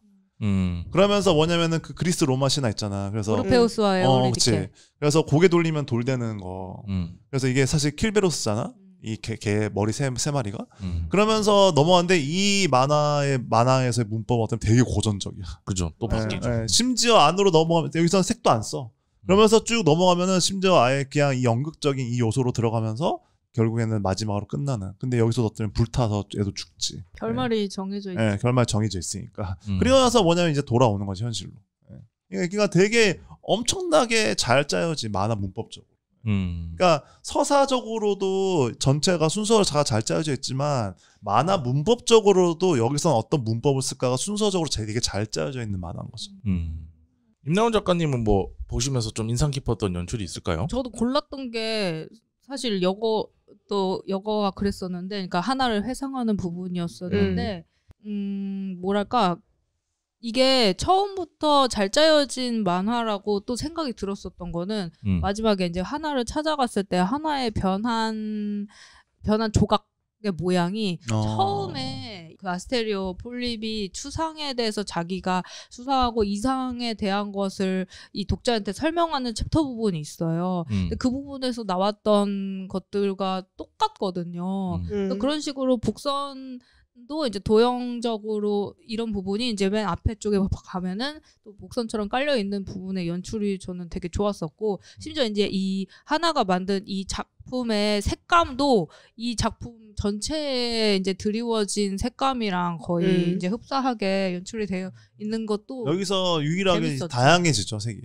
그러면서 뭐냐면은 그 그리스 로마 신화 있잖아. 그래서 오르페우스와 에오리디케. 그래서 고개 돌리면 돌 되는 거. 그래서 이게 사실 킬베로스잖아. 이 개 머리 세 마리가. 그러면서 넘어갔는데 이 만화에서의 문법은 어떤 되게 고전적이야. 그죠. 또 바뀌죠. 네. 심지어 안으로 넘어가면 여기서는 색도 안 써. 그러면서 쭉 넘어가면은 심지어 아예 그냥 이 연극적인 이 요소로 들어가면서 결국에는 마지막으로 끝나는. 근데 여기서 어떤 불타서 애도 죽지. 결말이 정해져 있지. 네, 결말이 정해져 있으니까. 그리고 나서 뭐냐면 이제 돌아오는 거지 현실로. 네. 그러니까 되게 엄청나게 잘 짜여지 만화 문법적으로. 그러니까 서사적으로도 전체가 순서가 잘 짜여져 있지만 만화 문법적으로도 여기서는 어떤 문법을 쓸까가 순서적으로 되게 잘 짜여져 있는 만화인 거죠. 임나훈 작가님은 뭐 보시면서 좀 인상 깊었던 연출이 있을까요? 저도 골랐던 게 사실 여거가 그랬었는데, 그러니까 하나를 회상하는 부분이었었는데, 뭐랄까, 이게 처음부터 잘 짜여진 만화라고 또 생각이 들었었던 거는 마지막에 이제 하나를 찾아갔을 때 하나의 변한 조각의 모양이 처음에 그 아스테리오 폴립이 추상에 대해서 자기가 수상하고 이상에 대한 것을 이 독자한테 설명하는 챕터 부분이 있어요. 근데 그 부분에서 나왔던 것들과 똑같거든요. 그런 식으로 복선도 이제 도형적으로 이런 부분이 이제 맨 앞에 쪽에 가면은 또 복선처럼 깔려 있는 부분의 연출이 저는 되게 좋았었고, 심지어 이제 이 하나가 만든 이 작품의 색감도 이 작품 전체에 이제 드리워진 색감이랑 거의 이제 흡사하게 연출이 되어 있는 것도 여기서 유일하게 재밌었죠. 다양해지죠 색이.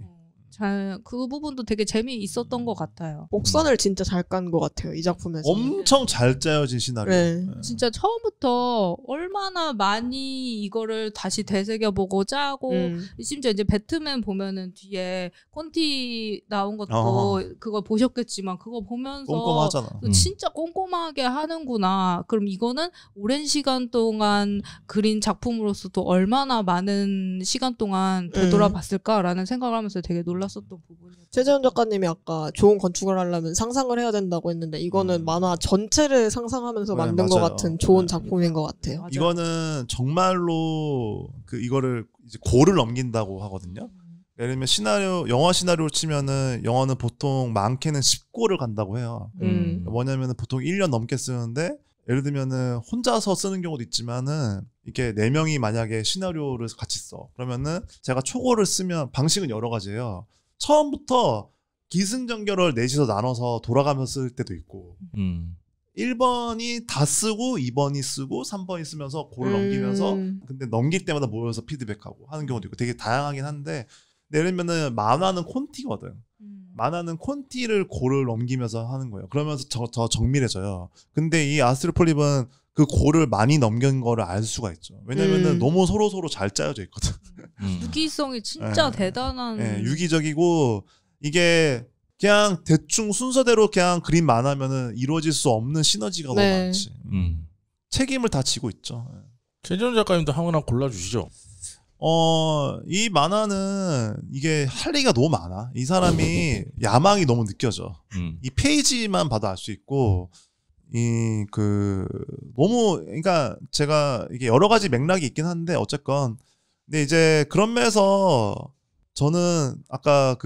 그 부분도 되게 재미있었던 것 같아요. 복선을 진짜 잘 깐 것 같아요, 이 작품에서. 엄청 잘 짜여진 시나리오. 네. 진짜 처음부터 얼마나 많이 이거를 다시 되새겨보고 짜고, 심지어 이제 배트맨 보면은 뒤에 콘티 나온 것도 그걸 보셨겠지만 그거 보면서 꼼꼼하잖아. 진짜 꼼꼼하게 하는구나. 그럼 이거는 오랜 시간 동안 그린 작품으로서도 얼마나 많은 시간 동안 되돌아봤을까라는 생각을 하면서 되게 놀랐어요. 몰랐었던 부분이었어요. 최재현 작가님이 아까 좋은 건축을 하려면 상상을 해야 된다고 했는데 이거는 만화 전체를 상상하면서 만든 것 같은 좋은 작품인 것 같아요. 맞아요. 이거는 정말로 이거를 이제 고를 넘긴다고 하거든요. 예를 들면 영화 시나리오를 치면은 영화는 보통 많게는 10고를 간다고 해요. 뭐냐면은 보통 1년 넘게 쓰는데 예를 들면은 혼자서 쓰는 경우도 있지만은 이렇게 4명이 만약에 시나리오를 같이 써. 그러면은 제가 초고를 쓰면 방식은 여러 가지예요. 처음부터 기승전결을 넷이서 나눠서 돌아가면서 쓸 때도 있고 1번이 다 쓰고 2번이 쓰고 3번이 쓰면서 고를 넘기면서 근데 넘길 때마다 모여서 피드백하고 하는 경우도 있고 되게 다양하긴 한데 예를 들면은 만화는 콘티거든. 만화는 콘티를 고를 넘기면서 하는 거예요. 그러면서 더 정밀해져요. 근데 이 아스트로폴립은 그 고를 많이 넘긴 거를 알 수가 있죠. 왜냐면은 너무 서로 잘 짜여져 있거든. 유기성이 진짜 대단한. 네, 유기적이고 이게 그냥 대충 순서대로 그냥 그림 만화면은 이루어질 수 없는 시너지가 너무 많지. 책임을 다 지고 있죠. 최재현 작가님도 하나 골라주시죠. 이 만화는 이게 할 얘기가 너무 많아. 이 사람이 야망이 너무 느껴져. 이 페이지만 봐도 알 수 있고, 너무, 그러니까 제가 이게 여러 가지 맥락이 있긴 한데, 어쨌건. 근데 이제 그런 면에서 저는 아까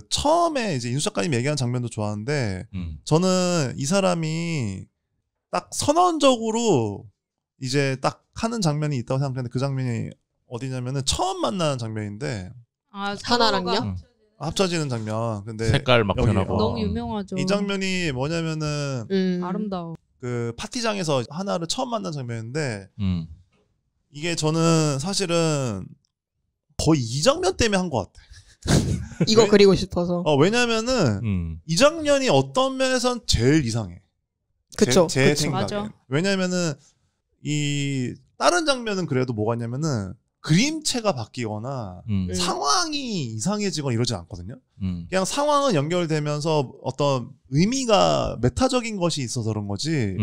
처음에 이제 인수 작가님 얘기한 장면도 좋아하는데, 저는 이 사람이 딱 선언적으로 이제 딱 하는 장면이 있다고 생각했는데, 그 장면이 어디냐면은 처음 만나는 장면인데 하나랑요? 합쳐지는 장면. 근데 색깔 막 변하고 너무 유명하죠. 이 장면이 뭐냐면은 아름다워. 그 파티장에서 하나를 처음 만난 장면인데 이게 저는 사실은 거의 이 장면 때문에 한 것 같아. 이거 그리고 싶어서. 왜냐면은 이 장면이 어떤 면에선 제일 이상해. 그쵸. 제 생각에. 맞아. 왜냐면은 이 다른 장면은 그래도 뭐가 있냐면은 그림체가 바뀌거나 상황이 이상해지거나 이러진 않거든요. 그냥 상황은 연결되면서 어떤 의미가 메타적인 것이 있어서 그런 거지.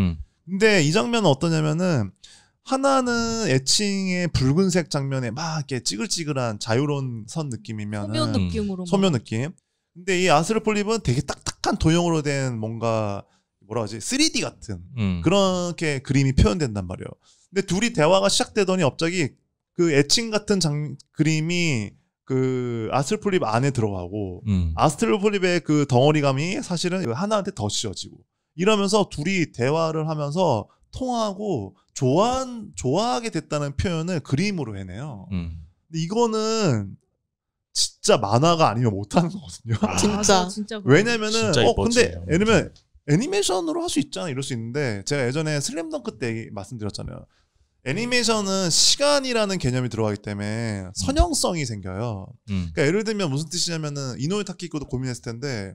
근데 이 장면은 어떠냐면은 하나는 애칭의 붉은색 장면에 막 이렇게 찌글찌글한 자유로운 선 느낌이면 소묘 느낌으로. 소묘 느낌. 근데 이 아스트로폴립은 되게 딱딱한 도형으로 된 뭔가 뭐라 하지 3D 같은 그렇게 그림이 표현된단 말이에요. 근데 둘이 대화가 시작되더니 갑자기 그 애칭 같은 그림이 그 아스트로폴립 안에 들어가고 아스트로폴립의 그 덩어리감이 사실은 하나한테 더 씌워지고 이러면서 둘이 대화를 하면서 통하고 좋아하게 됐다는 표현을 그림으로 해내요. 근데 이거는 진짜 만화가 아니면 못하는 거거든요. 진짜. 왜냐면은 근데 예를 들면 애니메이션으로 할 수 있잖아 이럴 수 있는데 제가 예전에 슬램덩크 때 말씀드렸잖아요. 애니메이션은 시간이라는 개념이 들어가기 때문에 선형성이 생겨요. 그러니까 예를 들면 무슨 뜻이냐면은 이노ue 타케히코도 고민했을 텐데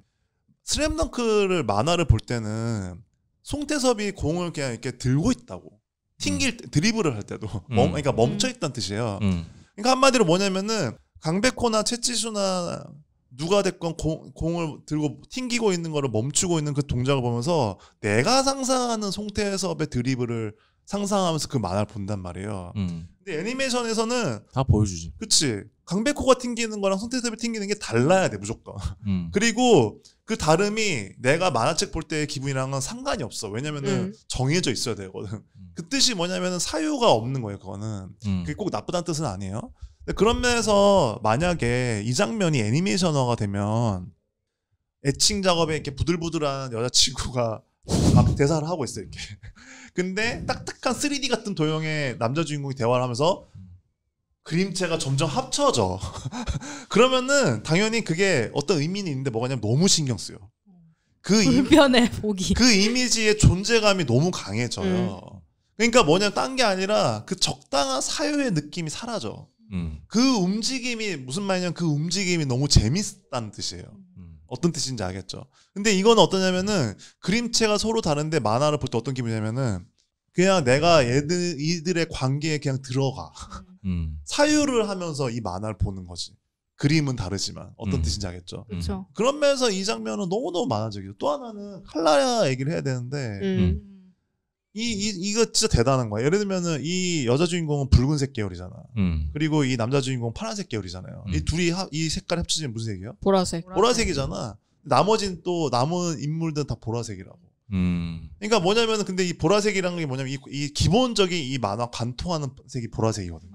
슬램덩크를 만화를 볼 때는 송태섭이 공을 그냥 이렇게 들고 있다고 드리블을 할 때도 그러니까 멈춰 있다는 뜻이에요. 그러니까 한마디로 뭐냐면은 강백호나 채찌수나 누가 됐건 공을 들고 튕기고 있는 거를 멈추고 있는 그 동작을 보면서 내가 상상하는 송태섭의 드리블을 상상하면서 그 만화를 본단 말이에요. 근데 애니메이션에서는 다 보여주지. 그치. 강백호가 튕기는 거랑 송태섭이 튕기는 게 달라야 돼 무조건. 그리고 그 다름이 내가 만화책 볼 때의 기분이랑은 상관이 없어. 왜냐면은 정해져 있어야 되거든. 그 뜻이 뭐냐면은 사유가 없는 거예요. 그거는. 그게 꼭 나쁘다는 뜻은 아니에요. 근데 그런 면에서 만약에 이 장면이 애니메이션화가 되면 애칭 작업에 이렇게 부들부들한 여자친구가 막 대사를 하고 있어요. 이렇게. 근데 딱딱한 3D 같은 도형의 남자 주인공이 대화를 하면서 그림체가 점점 합쳐져. 그러면은 당연히 그게 어떤 의미는 있는데 뭐가냐면 너무 신경 쓰여. 불편해 보기. 그 이미지의 존재감이 너무 강해져요. 그러니까 뭐냐면 딴 게 아니라 그 적당한 사유의 느낌이 사라져. 그 움직임이 무슨 말이냐면 그 움직임이 너무 재밌다는 뜻이에요. 어떤 뜻인지 알겠죠? 근데 이건 어떠냐면은 그림체가 서로 다른데 만화를 볼 때 어떤 기분이냐면은 그냥 내가 이들의 관계에 그냥 들어가. 사유를 하면서 이 만화를 보는 거지. 그림은 다르지만 어떤 뜻인지 알겠죠? 그렇죠. 그런 면에서 이 장면은 너무너무 만화적이에요. 또 하나는 칼라야 얘기를 해야 되는데 이거 진짜 대단한 거야. 예를 들면은 이 여자 주인공은 붉은색 계열이잖아. 그리고 이 남자 주인공은 파란색 계열이잖아요. 이 둘이 이 색깔 합치면 무슨 색이야? 보라색이잖아. 나머진 또 남은 인물들은 다 보라색이라고. 그러니까 뭐냐면은 근데 이 보라색이라는 게 뭐냐면 이 기본적인 이 만화 관통하는 색이 보라색이거든요.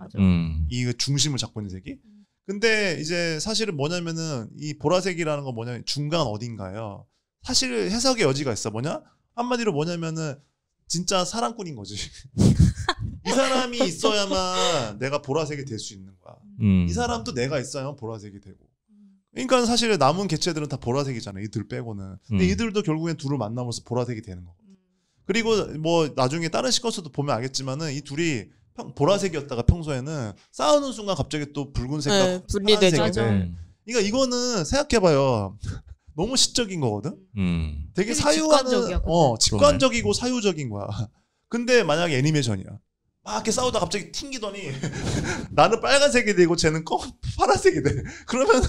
이 중심을 잡고 있는 색이. 근데 이제 사실은 뭐냐면은 이 보라색이라는 건 뭐냐면 중간 어딘가요. 사실 해석의 여지가 있어. 뭐냐? 한마디로 뭐냐면은 진짜 사랑꾼인 거지. 이 사람이 있어야만 내가 보라색이 될 수 있는 거야. 이 사람도 내가 있어야만 보라색이 되고. 그러니까 사실 남은 개체들은 다 보라색이잖아. 이들 빼고는. 근데 이들도 결국엔 둘을 만나면서 보라색이 되는 거고. 그리고 뭐 나중에 다른 시퀀스도 보면 알겠지만은 이 둘이 보라색이었다가 평소에는 싸우는 순간 갑자기 또 붉은색과 분리되죠. 그러니까 이거는 생각해봐요. 너무 시적인 거거든. 되게 사유하는 직관적이고 사유적인 거야. 근데 만약에 애니메이션이야. 막 이렇게 싸우다 갑자기 튕기더니 나는 빨간색이 되고 쟤는 파란색이 돼. 그러면은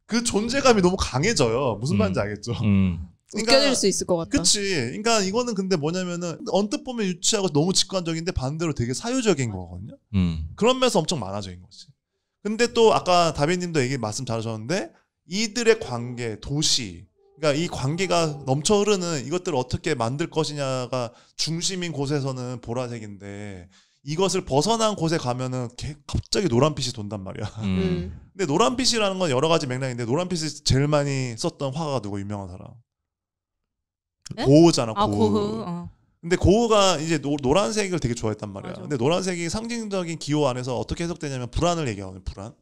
그 존재감이 너무 강해져요. 무슨 말인지 알겠죠? 그러니까, 웃겨질 수 있을 것 같다. 그치. 그러니까 이거는 근데 뭐냐면은 언뜻 보면 유치하고 너무 직관적인데 반대로 되게 사유적인 거거든요. 그런 면에서 엄청 만화적인 거지. 근데 또 아까 다비님도 말씀 잘하셨는데 이들의 관계, 도시, 그러니까 이 관계가 넘쳐 흐르는 이것들을 어떻게 만들 것이냐가 중심인 곳에서는 보라색인데 이것을 벗어난 곳에 가면은 갑자기 노란빛이 돈단 말이야. 근데 노란빛이라는 건 여러 가지 맥락인데 노란빛을 제일 많이 썼던 화가가 누구 유명한 사람? 네? 고흐잖아. 고흐. 근데 고흐가 이제 노란색을 되게 좋아했단 말이야. 맞아. 근데 노란색이 상징적인 기호 안에서 어떻게 해석되냐면 불안을 얘기하거든. 불안.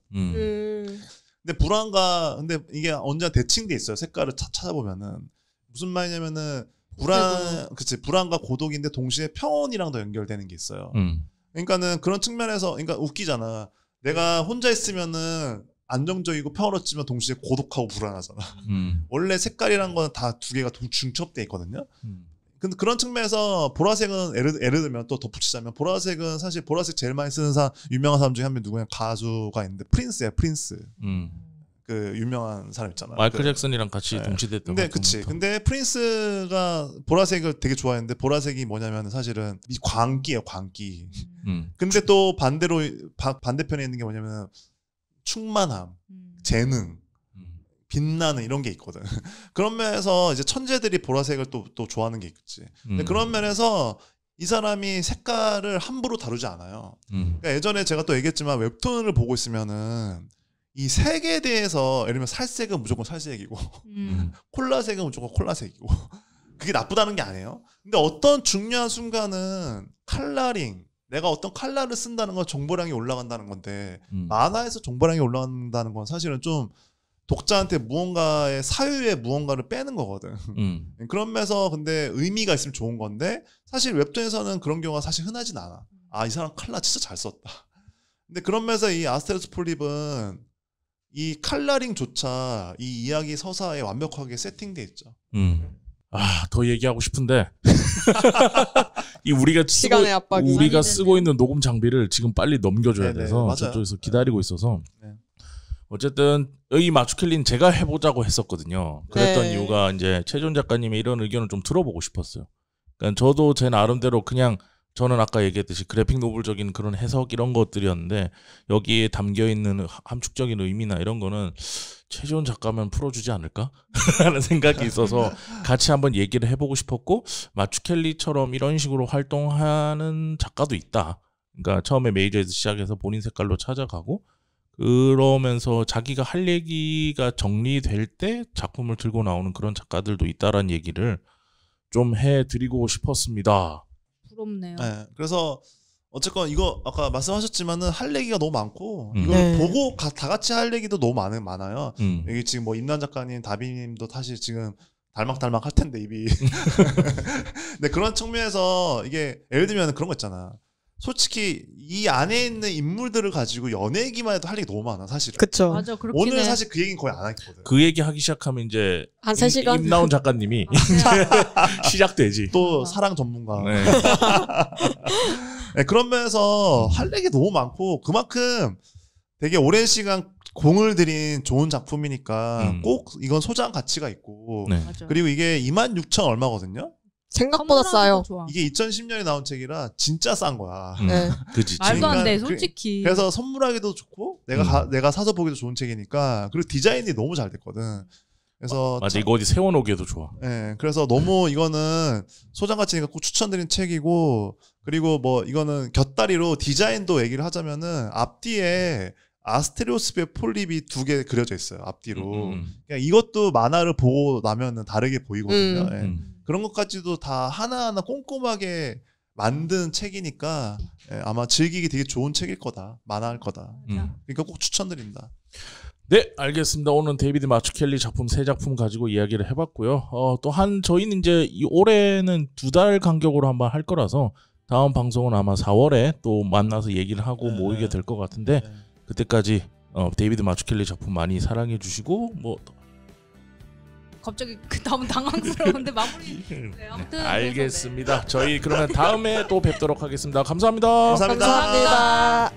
근데 근데 이게 언제나 대칭돼 있어요. 색깔을 찾아보면은 무슨 말이냐면은 불안과 고독인데 동시에 평온이랑도 연결되는 게 있어요. 그러니까는 그런 측면에서 그러니까 웃기잖아. 내가 혼자 있으면은 안정적이고 평화롭지만 동시에 고독하고 불안하잖아. 원래 색깔이란 건 다 두 개가 중첩돼 있거든요. 근데 그런 측면에서 보라색은 예를 들면 또 덧붙이자면 보라색은 사실 보라색 제일 많이 쓰는 유명한 사람 중에 한 명 누구냐 가수가 있는데 프린스야. 프린스. 그 유명한 사람 있잖아. 마이클 잭슨이랑 같이 동시됐던. 근데 그치. 근데 프린스가 보라색을 되게 좋아했는데 보라색이 뭐냐면 사실은 이 광기예요. 광기. 근데 또 반대로 반대편에 있는 게 뭐냐면 충만함, 재능, 빛나는 이런 게 있거든. 그런 면에서 이제 천재들이 보라색을 또 좋아하는 게 있겠지. 근데 그런 면에서 이 사람이 색깔을 함부로 다루지 않아요. 그러니까 예전에 제가 또 얘기했지만 웹툰을 보고 있으면은 이 색에 대해서 예를 들면 살색은 무조건 살색이고 콜라색은 무조건 콜라색이고 그게 나쁘다는 게 아니에요. 근데 어떤 중요한 순간은 컬러링 내가 어떤 컬러를 쓴다는 건 정보량이 올라간다는 건데 만화에서 정보량이 올라간다는 건 사실은 좀 독자한테 무언가의 사유에 무언가를 빼는 거거든. 그런 면에서 근데 의미가 있으면 좋은 건데 사실 웹툰에서는 그런 경우가 사실 흔하진 않아. 이 사람 컬러 진짜 잘 썼다. 근데 그런 면에서 이 아스테로스 폴립은 이 컬러링조차 이 이야기 서사에 완벽하게 세팅돼 있죠. 더 얘기하고 싶은데 우리가 쓰고 있는 녹음 장비를 지금 빨리 넘겨줘야 돼서 맞아요. 저쪽에서 기다리고 있어서 어쨌든 이 마추켈린 제가 해보자고 했었거든요. 그랬던 이유가 이제 최준 작가님의 이런 의견을 좀 들어보고 싶었어요. 그러니까 저도 제 나름대로 그냥 저는 아까 얘기했듯이 그래픽 노블적인 그런 해석 이런 것들이었는데 여기에 담겨있는 함축적인 의미나 이런 거는 최지원 작가면 풀어주지 않을까? 하는 생각이 있어서 같이 한번 얘기를 해보고 싶었고 마추켈리처럼 이런 식으로 활동하는 작가도 있다. 그러니까 처음에 메이저에서 시작해서 본인 색깔로 찾아가고 그러면서 자기가 할 얘기가 정리될 때 작품을 들고 나오는 그런 작가들도 있다라는 얘기를 좀 해드리고 싶었습니다. 부럽네요. 네, 그래서 어쨌건 이거 아까 말씀하셨지만은 할 얘기가 너무 많고 이걸 보고 다 같이 할 얘기도 너무 많아요. 여기 지금 뭐 임난 작가님, 다비님도 사실 지금 달막 할 텐데 입이. 근데 그런 측면에서 이게 예를 들면 그런 거 있잖아. 솔직히 이 안에 있는 인물들을 가지고 연애 얘기만 해도 할 얘기 너무 많아 사실은. 그쵸. 맞아, 그렇긴 오늘 해. 사실 그 얘기는 거의 안 하거든. 그 얘기 하기 시작하면 이제 한 3시간? 임나온 작가님이 시작되지. 또 사랑 전문가. 네. 네, 그런 면에서 할 얘기 너무 많고 그만큼 되게 오랜 시간 공을 들인 좋은 작품이니까 꼭 이건 소장 가치가 있고 네. 그리고 이게 26,000 얼마거든요. 생각보다 싸요. 이게 2010년에 나온 책이라 진짜 싼 거야. 네. 그치. 말도 안 돼, 솔직히. 그래서 선물하기도 좋고 내가 사서 보기도 좋은 책이니까 그리고 디자인이 너무 잘 됐거든. 그래서 맞아 이거 어디 세워놓기에도 좋아. 네, 그래서 너무 이거는 소장 가치니까 꼭 추천드린 책이고 그리고 뭐 이거는 곁다리로 디자인도 얘기를 하자면은 앞뒤에 아스테리오스의 폴립이 2개 그려져 있어요. 앞뒤로. 그러니까 이것도 만화를 보고 나면은 다르게 보이거든요. 예. 그런 것까지도 다 하나하나 꼼꼼하게 만든 책이니까 예, 아마 즐기기 되게 좋은 책일 거다. 만화일 거다. 그러니까 꼭 추천드립니다. 네, 알겠습니다. 오늘 데이비드 마츠켈리 작품 3작품 가지고 이야기를 해봤고요. 또 저희는 이제 올해는 2달 간격으로 한번 할 거라서 다음 방송은 아마 4월에 또 만나서 얘기를 하고 모이게 될 것 같은데 그때까지 데이비드 마츠켈리 작품 많이 사랑해 주시고 뭐 갑자기 그 다음은 당황스러운데 마무리. 네, 아무튼 알겠습니다. 저희 그러면 다음에 또 뵙도록 하겠습니다. 감사합니다. 감사합니다.